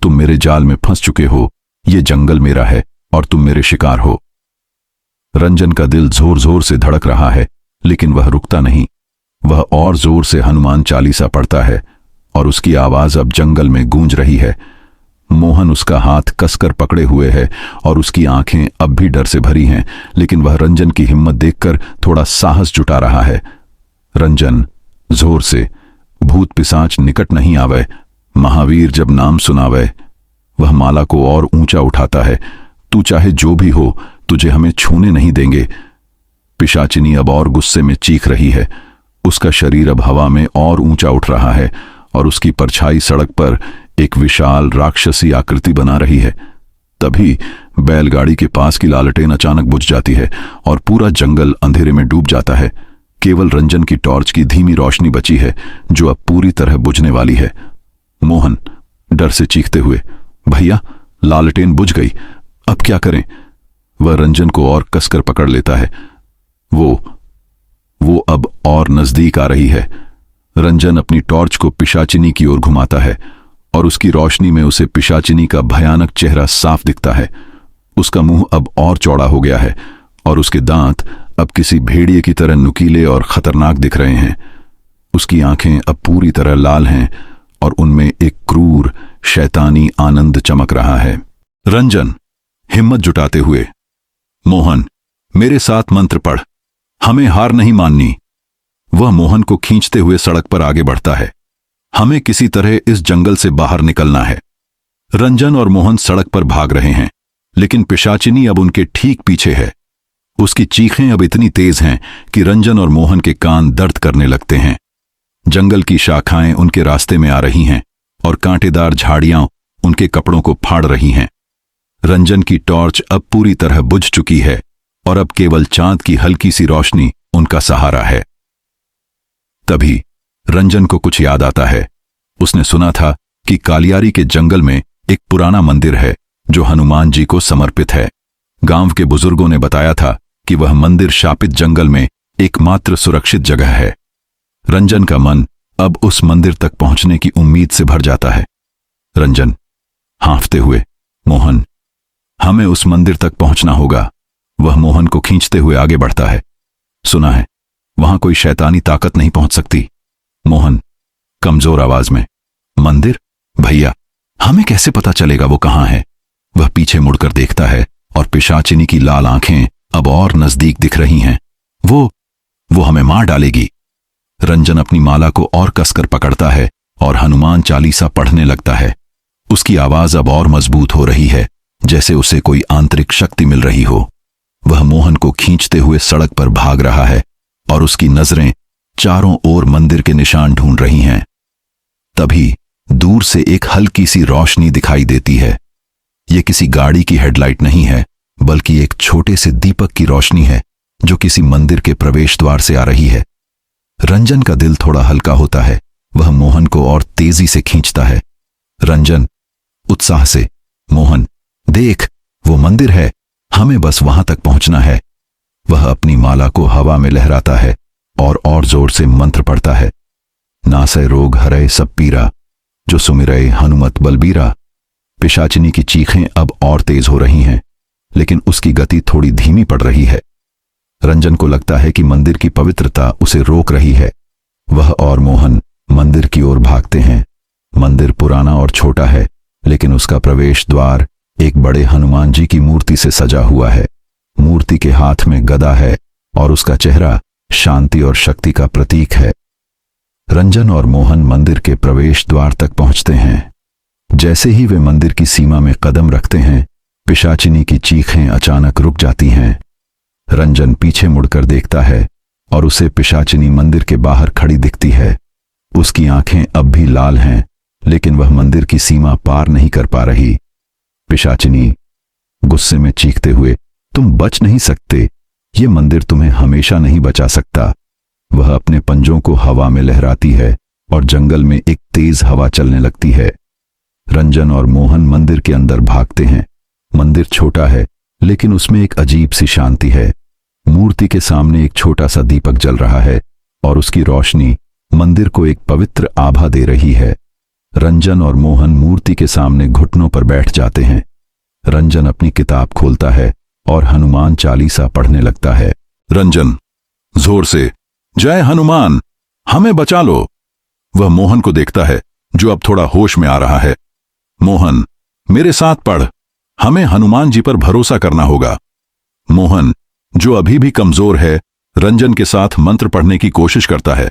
तुम मेरे जाल में फंस चुके हो, ये जंगल मेरा है और तुम मेरे शिकार हो। रंजन का दिल जोर जोर से धड़क रहा है, लेकिन वह रुकता नहीं। वह और जोर से हनुमान चालीसा पढ़ता है और उसकी आवाज अब जंगल में गूंज रही है। मोहन उसका हाथ कसकर पकड़े हुए है और उसकी आंखें अब भी डर से भरी हैं, लेकिन वह रंजन की हिम्मत देखकर थोड़ा साहस जुटा रहा है। रंजन जोर से, भूत पिशाच निकट नहीं आवे, महावीर जब नाम सुनावे। वह माला को और ऊंचा उठाता है। तू चाहे जो भी हो, तुझे हमें छूने नहीं देंगे। पिशाचिनी अब और गुस्से में चीख रही है। उसका शरीर अब हवा में और ऊंचा उठ रहा है और उसकी परछाई सड़क पर एक विशाल राक्षसी आकृति बना रही है। तभी बैलगाड़ी के पास की लालटेन अचानक बुझ जाती है और पूरा जंगल अंधेरे में डूब जाता है। केवल रंजन की टॉर्च की धीमी रोशनी बची है, जो अब पूरी तरह बुझने वाली है। मोहन डर से चीखते हुए, भैया लालटेन बुझ गई, अब क्या करें? वह रंजन को और कसकर पकड़ लेता है। वो अब और नजदीक आ रही है। रंजन अपनी टॉर्च को पिशाचिनी की ओर घुमाता है और उसकी रोशनी में उसे पिशाचिनी का भयानक चेहरा साफ दिखता है। उसका मुंह अब और चौड़ा हो गया है और उसके दांत अब किसी भेड़िए की तरह नुकीले और खतरनाक दिख रहे हैं। उसकी आंखें अब पूरी तरह लाल हैं और उनमें एक क्रूर शैतानी आनंद चमक रहा है। रंजन हिम्मत जुटाते हुए, मोहन मेरे साथ मंत्र पढ़, हमें हार नहीं माननी। वह मोहन को खींचते हुए सड़क पर आगे बढ़ता है। हमें किसी तरह इस जंगल से बाहर निकलना है। रंजन और मोहन सड़क पर भाग रहे हैं, लेकिन पिशाचिनी अब उनके ठीक पीछे है। उसकी चीखें अब इतनी तेज हैं कि रंजन और मोहन के कान दर्द करने लगते हैं। जंगल की शाखाएं उनके रास्ते में आ रही हैं और कांटेदार झाड़ियां उनके कपड़ों को फाड़ रही हैं। रंजन की टॉर्च अब पूरी तरह बुझ चुकी है और अब केवल चांद की हल्की सी रोशनी उनका सहारा है। तभी रंजन को कुछ याद आता है। उसने सुना था कि कालियारी के जंगल में एक पुराना मंदिर है जो हनुमान जी को समर्पित है। गांव के बुजुर्गों ने बताया था कि वह मंदिर शापित जंगल में एकमात्र सुरक्षित जगह है। रंजन का मन अब उस मंदिर तक पहुंचने की उम्मीद से भर जाता है। रंजन हांफते हुए, मोहन हमें उस मंदिर तक पहुंचना होगा। वह मोहन को खींचते हुए आगे बढ़ता है। सुना है वहां कोई शैतानी ताकत नहीं पहुंच सकती। मोहन कमजोर आवाज में, मंदिर? भैया हमें कैसे पता चलेगा वो कहां है? वह पीछे मुड़कर देखता है और पिशाचिनी की लाल आंखें अब और नजदीक दिख रही हैं। वो हमें मार डालेगी। रंजन अपनी माला को और कसकर पकड़ता है और हनुमान चालीसा पढ़ने लगता है। उसकी आवाज अब और मजबूत हो रही है, जैसे उसे कोई आंतरिक शक्ति मिल रही हो। वह मोहन को खींचते हुए सड़क पर भाग रहा है और उसकी नजरें चारों ओर मंदिर के निशान ढूंढ रही हैं। तभी दूर से एक हल्की सी रोशनी दिखाई देती है। यह किसी गाड़ी की हेडलाइट नहीं है, बल्कि एक छोटे से दीपक की रोशनी है जो किसी मंदिर के प्रवेश द्वार से आ रही है। रंजन का दिल थोड़ा हल्का होता है। वह मोहन को और तेजी से खींचता है। रंजन उत्साह से, मोहन देख, वो मंदिर है, हमें बस वहां तक पहुंचना है। वह अपनी माला को हवा में लहराता है और जोर से मंत्र पढ़ता है। नासय रोग हरय सब पीरा, जो सुमिरय हनुमत बलबीरा। पिशाचिनी की चीखें अब और तेज हो रही हैं, लेकिन उसकी गति थोड़ी धीमी पड़ रही है। रंजन को लगता है कि मंदिर की पवित्रता उसे रोक रही है। वह और मोहन मंदिर की ओर भागते हैं। मंदिर पुराना और छोटा है, लेकिन उसका प्रवेश द्वार एक बड़े हनुमान जी की मूर्ति से सजा हुआ है। मूर्ति के हाथ में गदा है और उसका चेहरा शांति और शक्ति का प्रतीक है। रंजन और मोहन मंदिर के प्रवेश द्वार तक पहुंचते हैं। जैसे ही वे मंदिर की सीमा में कदम रखते हैं, पिशाचिनी की चीखें अचानक रुक जाती हैं। रंजन पीछे मुड़कर देखता है और उसे पिशाचिनी मंदिर के बाहर खड़ी दिखती है। उसकी आंखें अब भी लाल हैं, लेकिन वह मंदिर की सीमा पार नहीं कर पा रही। पिशाचिनी गुस्से में चीखते हुए, तुम बच नहीं सकते, ये मंदिर तुम्हें हमेशा नहीं बचा सकता। वह अपने पंजों को हवा में लहराती है और जंगल में एक तेज हवा चलने लगती है। रंजन और मोहन मंदिर के अंदर भागते हैं। मंदिर छोटा है, लेकिन उसमें एक अजीब सी शांति है। मूर्ति के सामने एक छोटा सा दीपक जल रहा है और उसकी रोशनी मंदिर को एक पवित्र आभा दे रही है। रंजन और मोहन मूर्ति के सामने घुटनों पर बैठ जाते हैं। रंजन अपनी किताब खोलता है और हनुमान चालीसा पढ़ने लगता है। रंजन जोर से, जय हनुमान, हमें बचा लो। वह मोहन को देखता है जो अब थोड़ा होश में आ रहा है। मोहन, मेरे साथ पढ़, हमें हनुमान जी पर भरोसा करना होगा। मोहन, जो अभी भी कमजोर है, रंजन के साथ मंत्र पढ़ने की कोशिश करता है।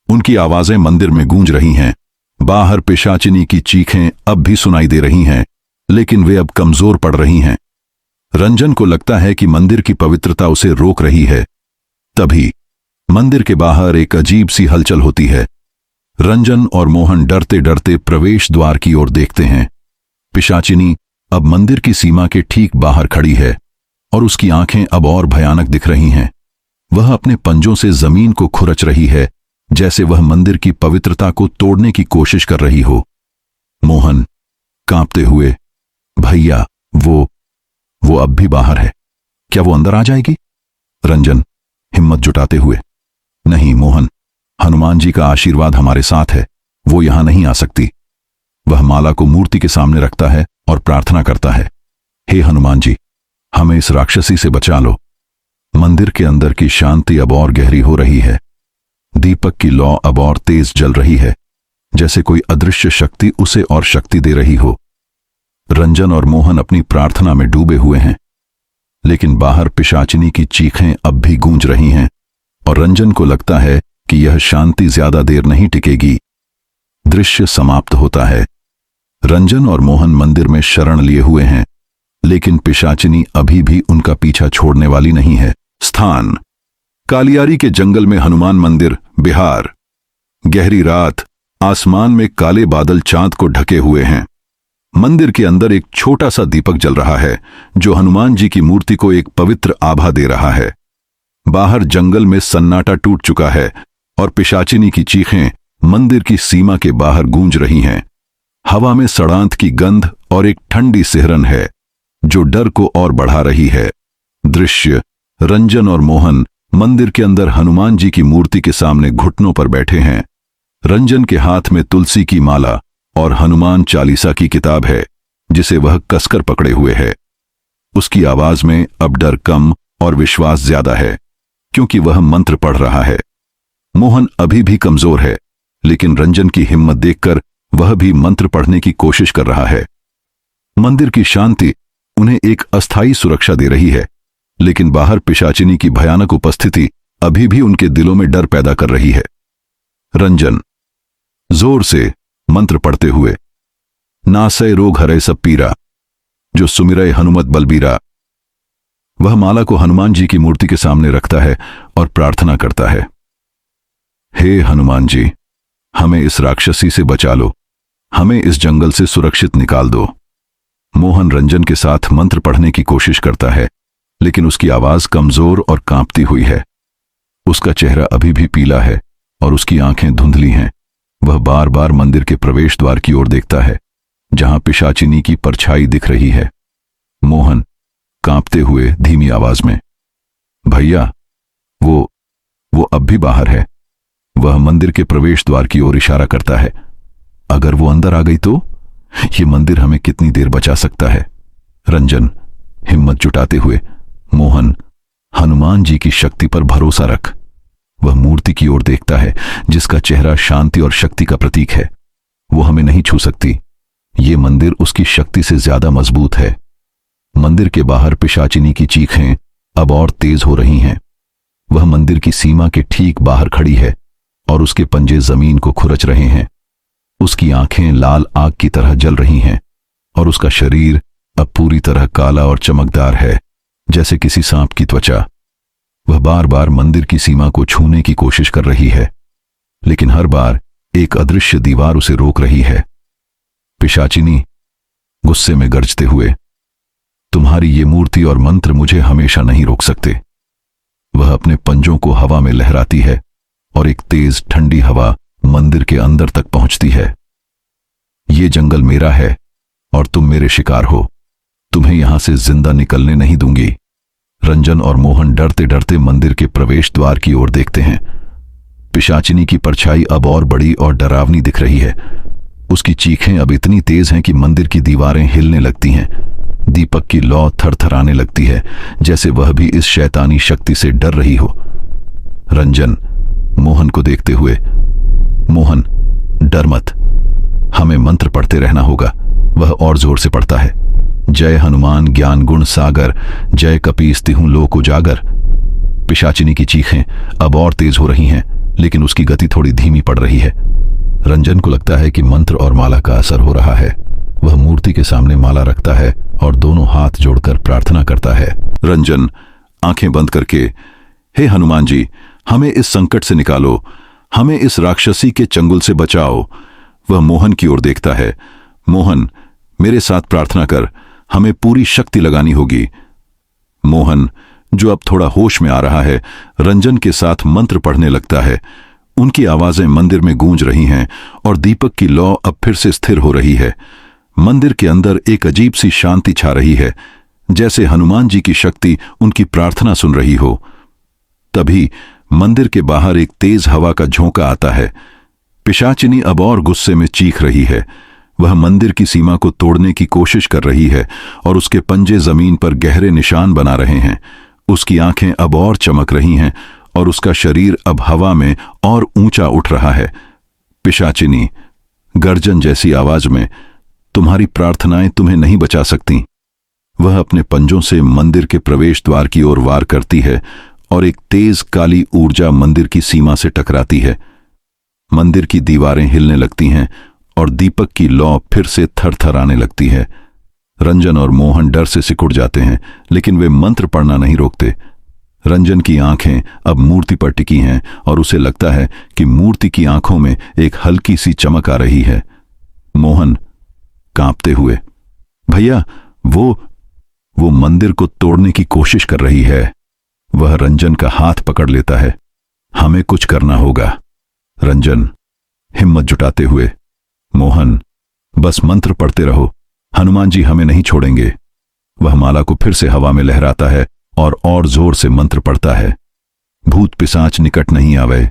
उनकी आवाजें मंदिर में गूंज रही हैं। बाहर पिशाचिनी की चीखें अब भी सुनाई दे रही हैं, लेकिन वे अब कमजोर पड़ रही हैं। रंजन को लगता है कि मंदिर की पवित्रता उसे रोक रही है। तभी मंदिर के बाहर एक अजीब सी हलचल होती है। रंजन और मोहन डरते डरते प्रवेश द्वार की ओर देखते हैं। पिशाचिनी अब मंदिर की सीमा के ठीक बाहर खड़ी है और उसकी आंखें अब और भयानक दिख रही हैं। वह अपने पंजों से जमीन को खुरच रही है, जैसे वह मंदिर की पवित्रता को तोड़ने की कोशिश कर रही हो। मोहन कांपते हुए, भैया, वो अब भी बाहर है, क्या वो अंदर आ जाएगी? रंजन हिम्मत जुटाते हुए, नहीं मोहन, हनुमान जी का आशीर्वाद हमारे साथ है, वो यहां नहीं आ सकती। वह माला को मूर्ति के सामने रखता है और प्रार्थना करता है, हे हनुमान जी, हमें इस राक्षसी से बचा लो। मंदिर के अंदर की शांति अब और गहरी हो रही है। दीपक की लौ अब और तेज जल रही है, जैसे कोई अदृश्य शक्ति उसे और शक्ति दे रही हो। रंजन और मोहन अपनी प्रार्थना में डूबे हुए हैं, लेकिन बाहर पिशाचिनी की चीखें अब भी गूंज रही हैं और रंजन को लगता है कि यह शांति ज्यादा देर नहीं टिकेगी। दृश्य समाप्त होता है। रंजन और मोहन मंदिर में शरण लिए हुए हैं, लेकिन पिशाचिनी अभी भी उनका पीछा छोड़ने वाली नहीं है। स्थान कालियारी के जंगल में हनुमान मंदिर, बिहार। गहरी रात, आसमान में काले बादल चांद को ढके हुए हैं। मंदिर के अंदर एक छोटा सा दीपक जल रहा है, जो हनुमान जी की मूर्ति को एक पवित्र आभा दे रहा है। बाहर जंगल में सन्नाटा टूट चुका है और पिशाचिनी की चीखें मंदिर की सीमा के बाहर गूंज रही हैं। हवा में सड़ांत की गंध और एक ठंडी सिहरन है, जो डर को और बढ़ा रही है। दृश्य रंजन और मोहन मंदिर के अंदर हनुमान जी की मूर्ति के सामने घुटनों पर बैठे हैं। रंजन के हाथ में तुलसी की माला और हनुमान चालीसा की किताब है, जिसे वह कसकर पकड़े हुए है। उसकी आवाज में अब डर कम और विश्वास ज्यादा है, क्योंकि वह मंत्र पढ़ रहा है। मोहन अभी भी कमजोर है, लेकिन रंजन की हिम्मत देखकर वह भी मंत्र पढ़ने की कोशिश कर रहा है। मंदिर की शांति उन्हें एक अस्थायी सुरक्षा दे रही है, लेकिन बाहर पिशाचिनी की भयानक उपस्थिति अभी भी उनके दिलों में डर पैदा कर रही है। रंजन जोर से मंत्र पढ़ते हुए, नासय रोग हरे सब पीरा, जो सुमिरय हनुमत बलबीरा। वह माला को हनुमान जी की मूर्ति के सामने रखता है और प्रार्थना करता है, हे हनुमान जी, हमें इस राक्षसी से बचा लो, हमें इस जंगल से सुरक्षित निकाल दो। मोहन रंजन के साथ मंत्र पढ़ने की कोशिश करता है, लेकिन उसकी आवाज कमजोर और कांपती हुई है। उसका चेहरा अभी भी पीला है और उसकी आंखें धुंधली हैं। वह बार बार मंदिर के प्रवेश द्वार की ओर देखता है, जहां पिशाचिनी की परछाई दिख रही है। मोहन कांपते हुए धीमी आवाज में, भैया, वो अब भी बाहर है। वह मंदिर के प्रवेश द्वार की ओर इशारा करता है। अगर वो अंदर आ गई तो ये मंदिर हमें कितनी देर बचा सकता है? रंजन हिम्मत जुटाते हुए, मोहन, हनुमान जी की शक्ति पर भरोसा रख। वह मूर्ति की ओर देखता है, जिसका चेहरा शांति और शक्ति का प्रतीक है। वो हमें नहीं छू सकती। ये मंदिर उसकी शक्ति से ज्यादा मजबूत है। मंदिर के बाहर पिशाचिनी की चीखें अब और तेज हो रही हैं। वह मंदिर की सीमा के ठीक बाहर खड़ी है और उसके पंजे जमीन को खुरच रहे हैं। उसकी आंखें लाल आग की तरह जल रही हैं और उसका शरीर अब पूरी तरह काला और चमकदार है, जैसे किसी सांप की त्वचा। वह बार बार मंदिर की सीमा को छूने की कोशिश कर रही है, लेकिन हर बार एक अदृश्य दीवार उसे रोक रही है। पिशाचिनी गुस्से में गरजते हुए, तुम्हारी ये मूर्ति और मंत्र मुझे हमेशा नहीं रोक सकते। वह अपने पंजों को हवा में लहराती है और एक तेज ठंडी हवा मंदिर के अंदर तक पहुंचती है। ये जंगल मेरा है और तुम मेरे शिकार हो। तुम्हें यहां से जिंदा निकलने नहीं दूंगी। रंजन और मोहन डरते डरते मंदिर के प्रवेश द्वार की ओर देखते हैं। पिशाचिनी की परछाई अब और बड़ी और डरावनी दिख रही है। उसकी चीखें अब इतनी तेज हैं कि मंदिर की दीवारें हिलने लगती हैं। दीपक की लौ थरथराने लगती है, जैसे वह भी इस शैतानी शक्ति से डर रही हो। रंजन मोहन को देखते हुए, मोहन डर मत, हमें मंत्र पढ़ते रहना होगा। वह और जोर से पढ़ता है, जय हनुमान ज्ञान गुण सागर, जय कपीस तिहु लोक उजागर। पिशाचिनी की चीखें अब और तेज हो रही हैं, लेकिन उसकी गति थोड़ी धीमी पड़ रही है। रंजन को लगता है कि मंत्र और माला का असर हो रहा है। वह मूर्ति के सामने माला रखता है और दोनों हाथ जोड़कर प्रार्थना करता है। रंजन आंखें बंद करके, हे हनुमान जी, हमें इस संकट से निकालो, हमें इस राक्षसी के चंगुल से बचाओ। वह मोहन की ओर देखता है, मोहन मेरे साथ प्रार्थना कर, हमें पूरी शक्ति लगानी होगी। मोहन, जो अब थोड़ा होश में आ रहा है, रंजन के साथ मंत्र पढ़ने लगता है। उनकी आवाजें मंदिर में गूंज रही हैं और दीपक की लौ अब फिर से स्थिर हो रही है। मंदिर के अंदर एक अजीब सी शांति छा रही है, जैसे हनुमान जी की शक्ति उनकी प्रार्थना सुन रही हो। तभी मंदिर के बाहर एक तेज हवा का झोंका आता है। पिशाचिनी अब और गुस्से में चीख रही है। वह मंदिर की सीमा को तोड़ने की कोशिश कर रही है और उसके पंजे जमीन पर गहरे निशान बना रहे हैं। उसकी आंखें अब और चमक रही हैं और उसका शरीर अब हवा में और ऊंचा उठ रहा है। पिशाचिनी गर्जन जैसी आवाज में, तुम्हारी प्रार्थनाएं तुम्हें नहीं बचा सकती। वह अपने पंजों से मंदिर के प्रवेश द्वार की ओर वार करती है और एक तेज काली ऊर्जा मंदिर की सीमा से टकराती है। मंदिर की दीवारें हिलने लगती हैं और दीपक की लौ फिर से थरथराने लगती है। रंजन और मोहन डर से सिकुड़ जाते हैं, लेकिन वे मंत्र पढ़ना नहीं रोकते। रंजन की आंखें अब मूर्ति पर टिकी हैं और उसे लगता है कि मूर्ति की आंखों में एक हल्की सी चमक आ रही है। मोहन कांपते हुए, भैया वो मंदिर को तोड़ने की कोशिश कर रही है। वह रंजन का हाथ पकड़ लेता है, हमें कुछ करना होगा। रंजन हिम्मत जुटाते हुए, मोहन बस मंत्र पढ़ते रहो, हनुमान जी हमें नहीं छोड़ेंगे। वह माला को फिर से हवा में लहराता है और जोर से मंत्र पढ़ता है, भूत पिशाच निकट नहीं आवे,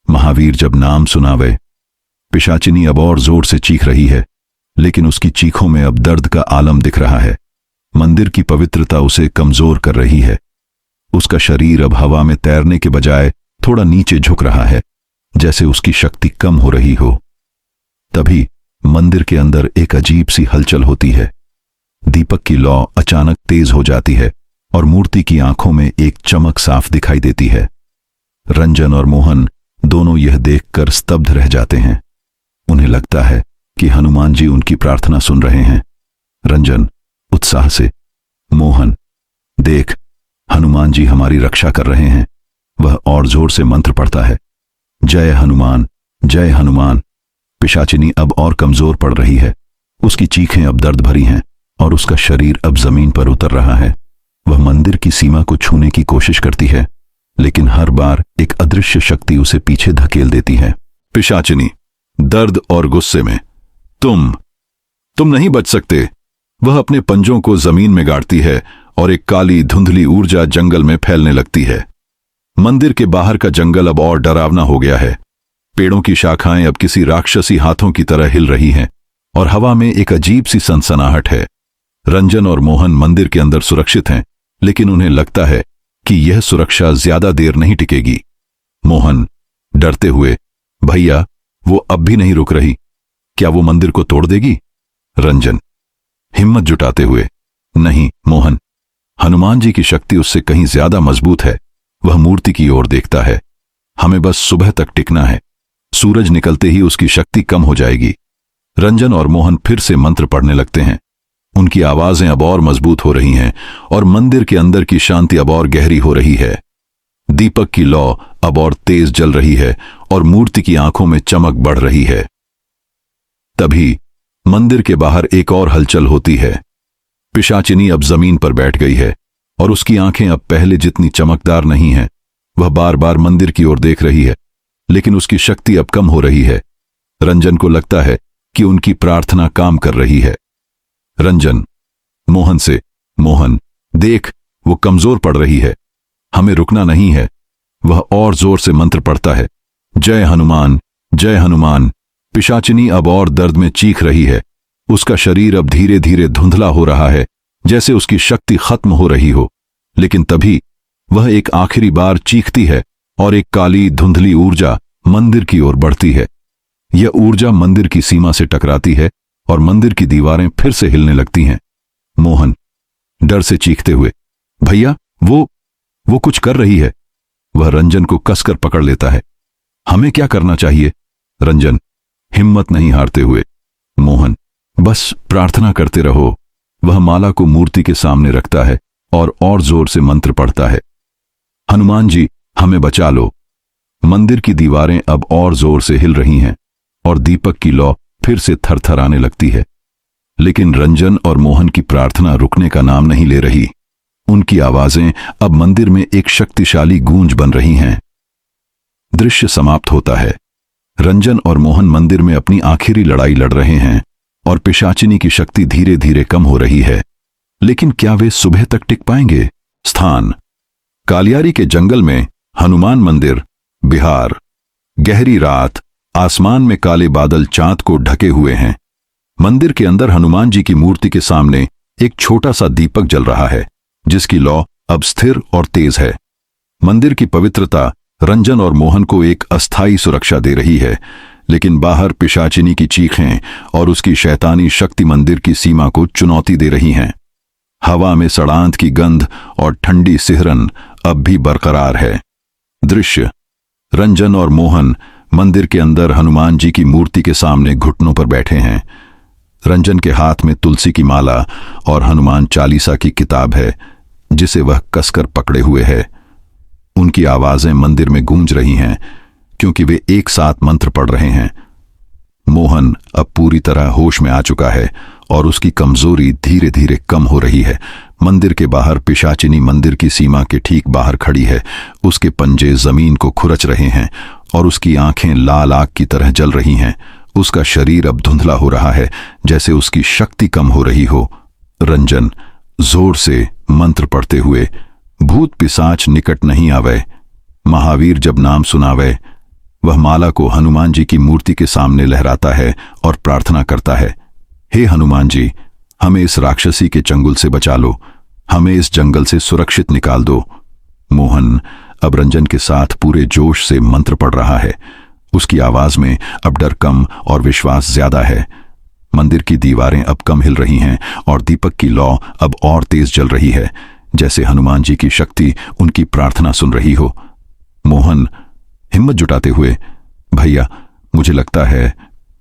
महावीर जब नाम सुनावे। पिशाचिनी अब और जोर से चीख रही है, लेकिन उसकी चीखों में अब दर्द का आलम दिख रहा है। मंदिर की पवित्रता उसे कमजोर कर रही है। उसका शरीर अब हवा में तैरने के बजाय थोड़ा नीचे झुक रहा है, जैसे उसकी शक्ति कम हो रही हो। तभी मंदिर के अंदर एक अजीब सी हलचल होती है। दीपक की लौ अचानक तेज हो जाती है और मूर्ति की आंखों में एक चमक साफ दिखाई देती है। रंजन और मोहन दोनों यह देखकर स्तब्ध रह जाते हैं। उन्हें लगता है कि हनुमान जी उनकी प्रार्थना सुन रहे हैं। रंजन उत्साह से, मोहन देख, हनुमान जी हमारी रक्षा कर रहे हैं। वह और जोर से मंत्र पढ़ता है, जय हनुमान, जय हनुमान। पिशाचिनी अब और कमजोर पड़ रही है। उसकी चीखें अब दर्द भरी हैं और उसका शरीर अब जमीन पर उतर रहा है। वह मंदिर की सीमा को छूने की कोशिश करती है, लेकिन हर बार एक अदृश्य शक्ति उसे पीछे धकेल देती है। पिशाचिनी दर्द और गुस्से में, तुम नहीं बच सकते। वह अपने पंजों को जमीन में गाड़ती है और एक काली धुंधली ऊर्जा जंगल में फैलने लगती है। मंदिर के बाहर का जंगल अब और डरावना हो गया है। पेड़ों की शाखाएं अब किसी राक्षसी हाथों की तरह हिल रही हैं और हवा में एक अजीब सी सनसनाहट है। रंजन और मोहन मंदिर के अंदर सुरक्षित हैं, लेकिन उन्हें लगता है कि यह सुरक्षा ज्यादा देर नहीं टिकेगी। मोहन डरते हुए, भैया वो अब भी नहीं रुक रही, क्या वो मंदिर को तोड़ देगी? रंजन हिम्मत जुटाते हुए, नहीं मोहन, हनुमान जी की शक्ति उससे कहीं ज्यादा मजबूत है। वह मूर्ति की ओर देखता है, हमें बस सुबह तक टिकना है, सूरज निकलते ही उसकी शक्ति कम हो जाएगी। रंजन और मोहन फिर से मंत्र पढ़ने लगते हैं। उनकी आवाजें अब और मजबूत हो रही हैं और मंदिर के अंदर की शांति अब और गहरी हो रही है। दीपक की लौ अब और तेज जल रही है और मूर्ति की आंखों में चमक बढ़ रही है। तभी मंदिर के बाहर एक और हलचल होती है। पिशाचिनी अब जमीन पर बैठ गई है और उसकी आंखें अब पहले जितनी चमकदार नहीं हैं। वह बार बार मंदिर की ओर देख रही है, लेकिन उसकी शक्ति अब कम हो रही है। रंजन को लगता है कि उनकी प्रार्थना काम कर रही है। रंजन मोहन से, मोहन देख, वो कमजोर पड़ रही है, हमें रुकना नहीं है। वह और जोर से मंत्र पढ़ता है, जय हनुमान, जय हनुमान। पिशाचिनी अब और दर्द में चीख रही है। उसका शरीर अब धीरे धीरे धुंधला हो रहा है, जैसे उसकी शक्ति खत्म हो रही हो। लेकिन तभी वह एक आखिरी बार चीखती है और एक काली धुंधली ऊर्जा मंदिर की ओर बढ़ती है। यह ऊर्जा मंदिर की सीमा से टकराती है और मंदिर की दीवारें फिर से हिलने लगती हैं। मोहन डर से चीखते हुए, भैया वो कुछ कर रही है। वह रंजन को कसकर पकड़ लेता है। हमें क्या करना चाहिए? रंजन हिम्मत नहीं हारते हुए, मोहन बस प्रार्थना करते रहो। वह माला को मूर्ति के सामने रखता है और जोर से मंत्र पढ़ता है, हनुमान जी हमें बचा लो। मंदिर की दीवारें अब और जोर से हिल रही हैं और दीपक की लौ फिर से थरथराने लगती है। लेकिन रंजन और मोहन की प्रार्थना रुकने का नाम नहीं ले रही। उनकी आवाजें अब मंदिर में एक शक्तिशाली गूंज बन रही हैं। दृश्य समाप्त होता है। रंजन और मोहन मंदिर में अपनी आखिरी लड़ाई लड़ रहे हैं और पिशाचिनी की शक्ति धीरे धीरे कम हो रही है। लेकिन क्या वे सुबह तक टिक पाएंगे? स्थान कालियारी के जंगल में हनुमान मंदिर, बिहार। गहरी रात, आसमान में काले बादल चांद को ढके हुए हैं। मंदिर के अंदर हनुमान जी की मूर्ति के सामने एक छोटा सा दीपक जल रहा है, जिसकी लौ अब स्थिर और तेज है। मंदिर की पवित्रता रंजन और मोहन को एक अस्थायी सुरक्षा दे रही है, लेकिन बाहर पिशाचिनी की चीखें और उसकी शैतानी शक्ति मंदिर की सीमा को चुनौती दे रही हैं। हवा में सड़ांत की गंध और ठंडी सिहरन अब भी बरकरार है। दृश्य रंजन और मोहन मंदिर के अंदर हनुमान जी की मूर्ति के सामने घुटनों पर बैठे हैं। रंजन के हाथ में तुलसी की माला और हनुमान चालीसा की किताब है, जिसे वह कसकर पकड़े हुए है। उनकी आवाजें मंदिर में गूंज रही हैं, क्योंकि वे एक साथ मंत्र पढ़ रहे हैं। मोहन अब पूरी तरह होश में आ चुका है और उसकी कमजोरी धीरे धीरे कम हो रही है। मंदिर के बाहर पिशाचिनी मंदिर की सीमा के ठीक बाहर खड़ी है। उसके पंजे जमीन को खुरच रहे हैं और उसकी आंखें लाल आग की तरह जल रही हैं। उसका शरीर अब धुंधला हो रहा है, जैसे उसकी शक्ति कम हो रही हो। रंजन जोर से मंत्र पढ़ते हुए, भूत पिशाच निकट नहीं आवे, महावीर जब नाम सुनावे। वह माला को हनुमान जी की मूर्ति के सामने लहराता है और प्रार्थना करता है, हे हनुमान जी, हमें इस राक्षसी के चंगुल से बचा लो, हमें इस जंगल से सुरक्षित निकाल दो। मोहन अब रंजन के साथ पूरे जोश से मंत्र पढ़ रहा है। उसकी आवाज में अब डर कम और विश्वास ज्यादा है। मंदिर की दीवारें अब कम हिल रही हैं और दीपक की लौ अब और तेज जल रही है, जैसे हनुमान जी की शक्ति उनकी प्रार्थना सुन रही हो। मोहन हिम्मत जुटाते हुए, भैया मुझे लगता है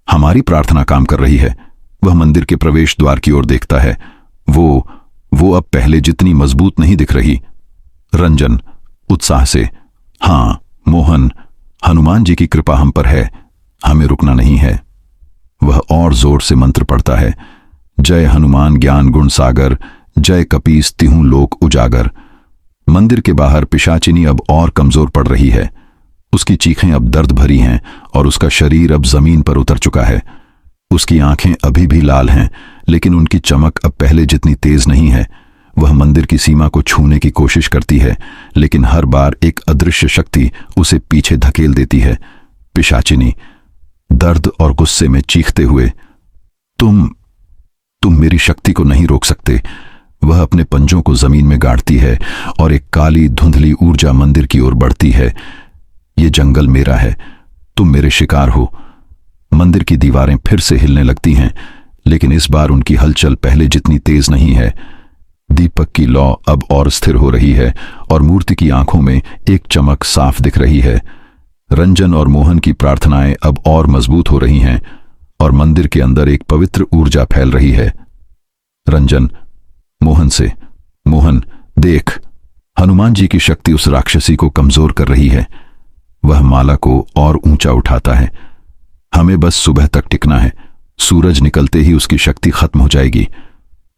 हमारी प्रार्थना काम कर रही है। वह मंदिर के प्रवेश द्वार की ओर देखता है। वो अब पहले जितनी मजबूत नहीं दिख रही। रंजन उत्साह से, हां मोहन, हनुमान जी की कृपा हम पर है, हमें रुकना नहीं है। वह और जोर से मंत्र पढ़ता है, जय हनुमान ज्ञान गुण सागर, जय कपीस तिहूं लोक उजागर। मंदिर के बाहर पिशाचिनी अब और कमजोर पड़ रही है। उसकी चीखें अब दर्द भरी हैं और उसका शरीर अब जमीन पर उतर चुका है। उसकी आंखें अभी भी लाल हैं, लेकिन उनकी चमक अब पहले जितनी तेज नहीं है। वह मंदिर की सीमा को छूने की कोशिश करती है, लेकिन हर बार एक अदृश्य शक्ति उसे पीछे धकेल देती है। पिशाचिनी दर्द और गुस्से में चीखते हुए, तुम मेरी शक्ति को नहीं रोक सकते। वह अपने पंजों को जमीन में गाड़ती है और एक काली धुंधली ऊर्जा मंदिर की ओर बढ़ती है। ये जंगल मेरा है, तुम मेरे शिकार हो। मंदिर की दीवारें फिर से हिलने लगती हैं, लेकिन इस बार उनकी हलचल पहले जितनी तेज नहीं है। दीपक की लौ अब और स्थिर हो रही है और मूर्ति की आंखों में एक चमक साफ दिख रही है। रंजन और मोहन की प्रार्थनाएं अब और मजबूत हो रही हैं और मंदिर के अंदर एक पवित्र ऊर्जा फैल रही है। रंजन मोहन से, मोहन देख, हनुमान जी की शक्ति उस राक्षसी को कमजोर कर रही है। वह माला को और ऊंचा उठाता है। हमें बस सुबह तक टिकना है, सूरज निकलते ही उसकी शक्ति खत्म हो जाएगी।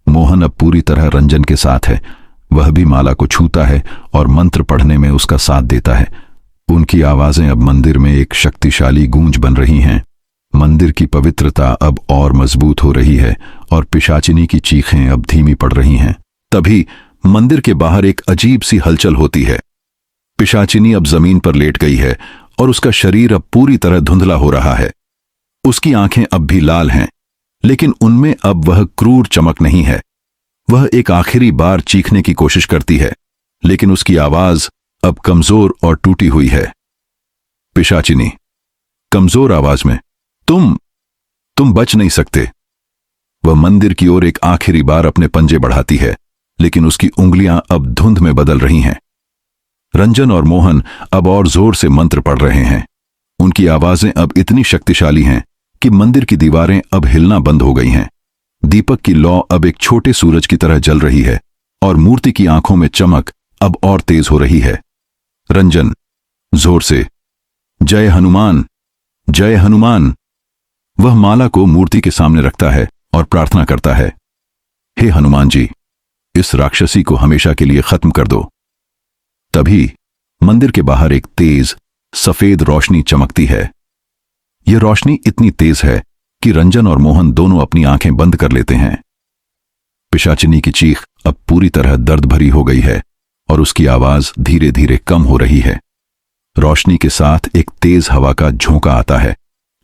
मोहन अब पूरी तरह रंजन के साथ है। वह भी माला को छूता है और मंत्र पढ़ने में उसका साथ देता है। उनकी आवाजें अब मंदिर में एक शक्तिशाली गूंज बन रही हैं। मंदिर की पवित्रता अब और मजबूत हो रही है और पिशाचिनी की चीखें अब धीमी पड़ रही हैं। तभी मंदिर के बाहर एक अजीब सी हलचल होती है। पिशाचिनी अब जमीन पर लेट गई है और उसका शरीर अब पूरी तरह धुंधला हो रहा है। उसकी आंखें अब भी लाल हैं, लेकिन उनमें अब वह क्रूर चमक नहीं है। वह एक आखिरी बार चीखने की कोशिश करती है, लेकिन उसकी आवाज अब कमजोर और टूटी हुई है। पिशाचिनी कमजोर आवाज में, तुम बच नहीं सकते। वह मंदिर की ओर एक आखिरी बार अपने पंजे बढ़ाती है, लेकिन उसकी उंगलियां अब धुंध में बदल रही हैं। रंजन और मोहन अब और जोर से मंत्र पढ़ रहे हैं। उनकी आवाजें अब इतनी शक्तिशाली हैं कि मंदिर की दीवारें अब हिलना बंद हो गई हैं। दीपक की लौ अब एक छोटे सूरज की तरह जल रही है और मूर्ति की आंखों में चमक अब और तेज हो रही है। रंजन जोर से, जय हनुमान, जय हनुमान। वह माला को मूर्ति के सामने रखता है और प्रार्थना करता है, हे हनुमान जी, इस राक्षसी को हमेशा के लिए खत्म कर दो। तभी मंदिर के बाहर एक तेज सफेद रोशनी चमकती है। यह रोशनी इतनी तेज है कि रंजन और मोहन दोनों अपनी आंखें बंद कर लेते हैं। पिशाचिनी की चीख अब पूरी तरह दर्द भरी हो गई है और उसकी आवाज धीरे धीरे कम हो रही है। रोशनी के साथ एक तेज हवा का झोंका आता है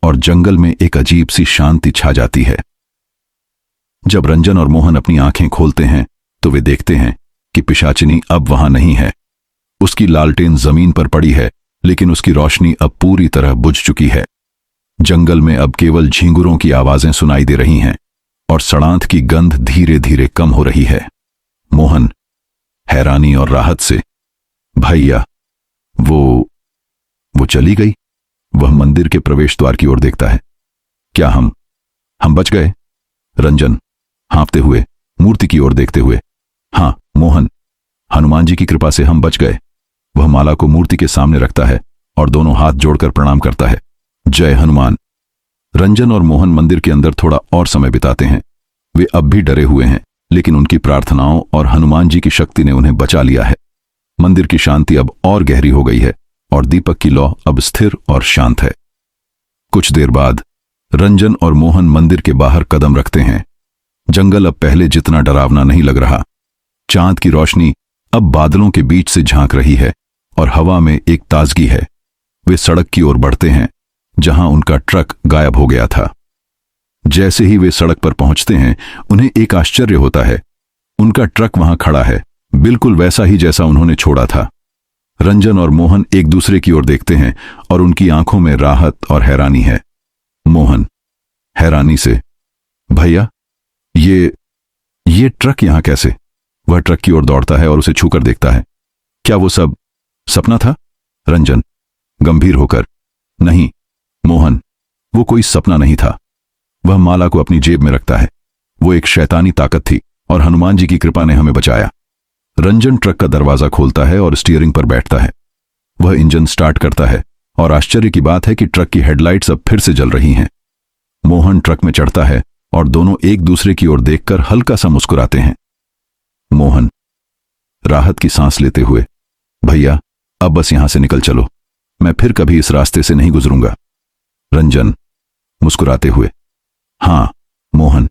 और जंगल में एक अजीब सी शांति छा जाती है। जब रंजन और मोहन अपनी आंखें खोलते हैं तो वे देखते हैं कि पिशाचिनी अब वहां नहीं है। उसकी लालटेन जमीन पर पड़ी है, लेकिन उसकी रोशनी अब पूरी तरह बुझ चुकी है। जंगल में अब केवल झींगुरों की आवाजें सुनाई दे रही हैं और सड़ांत की गंध धीरे धीरे कम हो रही है। मोहन हैरानी और राहत से, भैया, वो चली गई। वह मंदिर के प्रवेश द्वार की ओर देखता है। क्या हम बच गए? रंजन हाँफते हुए मूर्ति की ओर देखते हुए, हाँ मोहन, हनुमान जी की कृपा से हम बच गए। वह माला को मूर्ति के सामने रखता है और दोनों हाथ जोड़कर प्रणाम करता है, जय हनुमान। रंजन और मोहन मंदिर के अंदर थोड़ा और समय बिताते हैं। वे अब भी डरे हुए हैं, लेकिन उनकी प्रार्थनाओं और हनुमान जी की शक्ति ने उन्हें बचा लिया है। मंदिर की शांति अब और गहरी हो गई है और दीपक की लौ अब स्थिर और शांत है। कुछ देर बाद रंजन और मोहन मंदिर के बाहर कदम रखते हैं। जंगल अब पहले जितना डरावना नहीं लग रहा। चांद की रोशनी अब बादलों के बीच से झांक रही है और हवा में एक ताजगी है। वे सड़क की ओर बढ़ते हैं जहां उनका ट्रक गायब हो गया था। जैसे ही वे सड़क पर पहुंचते हैं, उन्हें एक आश्चर्य होता है। उनका ट्रक वहां खड़ा है, बिल्कुल वैसा ही जैसा उन्होंने छोड़ा था। रंजन और मोहन एक दूसरे की ओर देखते हैं और उनकी आंखों में राहत और हैरानी है। मोहन हैरानी से, भैया, ये ट्रक यहां कैसे? वह ट्रक की ओर दौड़ता है और उसे छूकर देखता है। क्या वो सब सपना था? रंजन गंभीर होकर, नहीं मोहन, वो कोई सपना नहीं था। वह माला को अपनी जेब में रखता है। वो एक शैतानी ताकत थी और हनुमान जी की कृपा ने हमें बचाया। रंजन ट्रक का दरवाजा खोलता है और स्टीयरिंग पर बैठता है। वह इंजन स्टार्ट करता है और आश्चर्य की बात है कि ट्रक की हेडलाइट्स अब फिर से जल रही हैं। मोहन ट्रक में चढ़ता है और दोनों एक दूसरे की ओर देखकर हल्का सा मुस्कुराते हैं। मोहन राहत की सांस लेते हुए, भैया, अब बस यहां से निकल चलो, मैं फिर कभी इस रास्ते से नहीं गुजरूंगा। रंजन मुस्कुराते हुए, हां मोहन,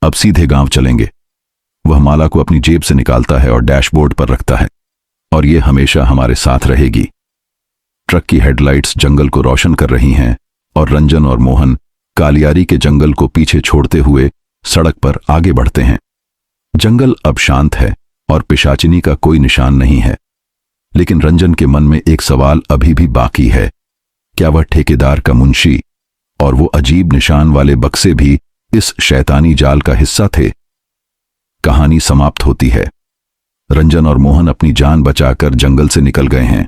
अब सीधे गांव चलेंगे। वह माला को अपनी जेब से निकालता है और डैशबोर्ड पर रखता है, और यह हमेशा हमारे साथ रहेगी। ट्रक की हेडलाइट्स जंगल को रोशन कर रही हैं और रंजन और मोहन कालियारी के जंगल को पीछे छोड़ते हुए सड़क पर आगे बढ़ते हैं। जंगल अब शांत है और पिशाचिनी का कोई निशान नहीं है, लेकिन रंजन के मन में एक सवाल अभी भी बाकी है। क्या वह ठेकेदार का मुंशी और वो अजीब निशान वाले बक्से भी इस शैतानी जाल का हिस्सा थे? कहानी समाप्त होती है। रंजन और मोहन अपनी जान बचाकर जंगल से निकल गए हैं,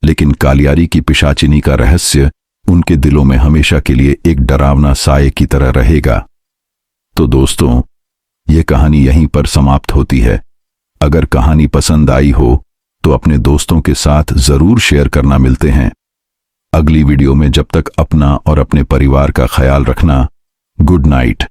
लेकिन कालियारी की पिशाचिनी का रहस्य उनके दिलों में हमेशा के लिए एक डरावना साये की तरह रहेगा। तो दोस्तों, ये कहानी यहीं पर समाप्त होती है। अगर कहानी पसंद आई हो तो अपने दोस्तों के साथ जरूर शेयर करना। मिलते हैं अगली वीडियो में। जब तक अपना और अपने परिवार का ख्याल रखना। Good night.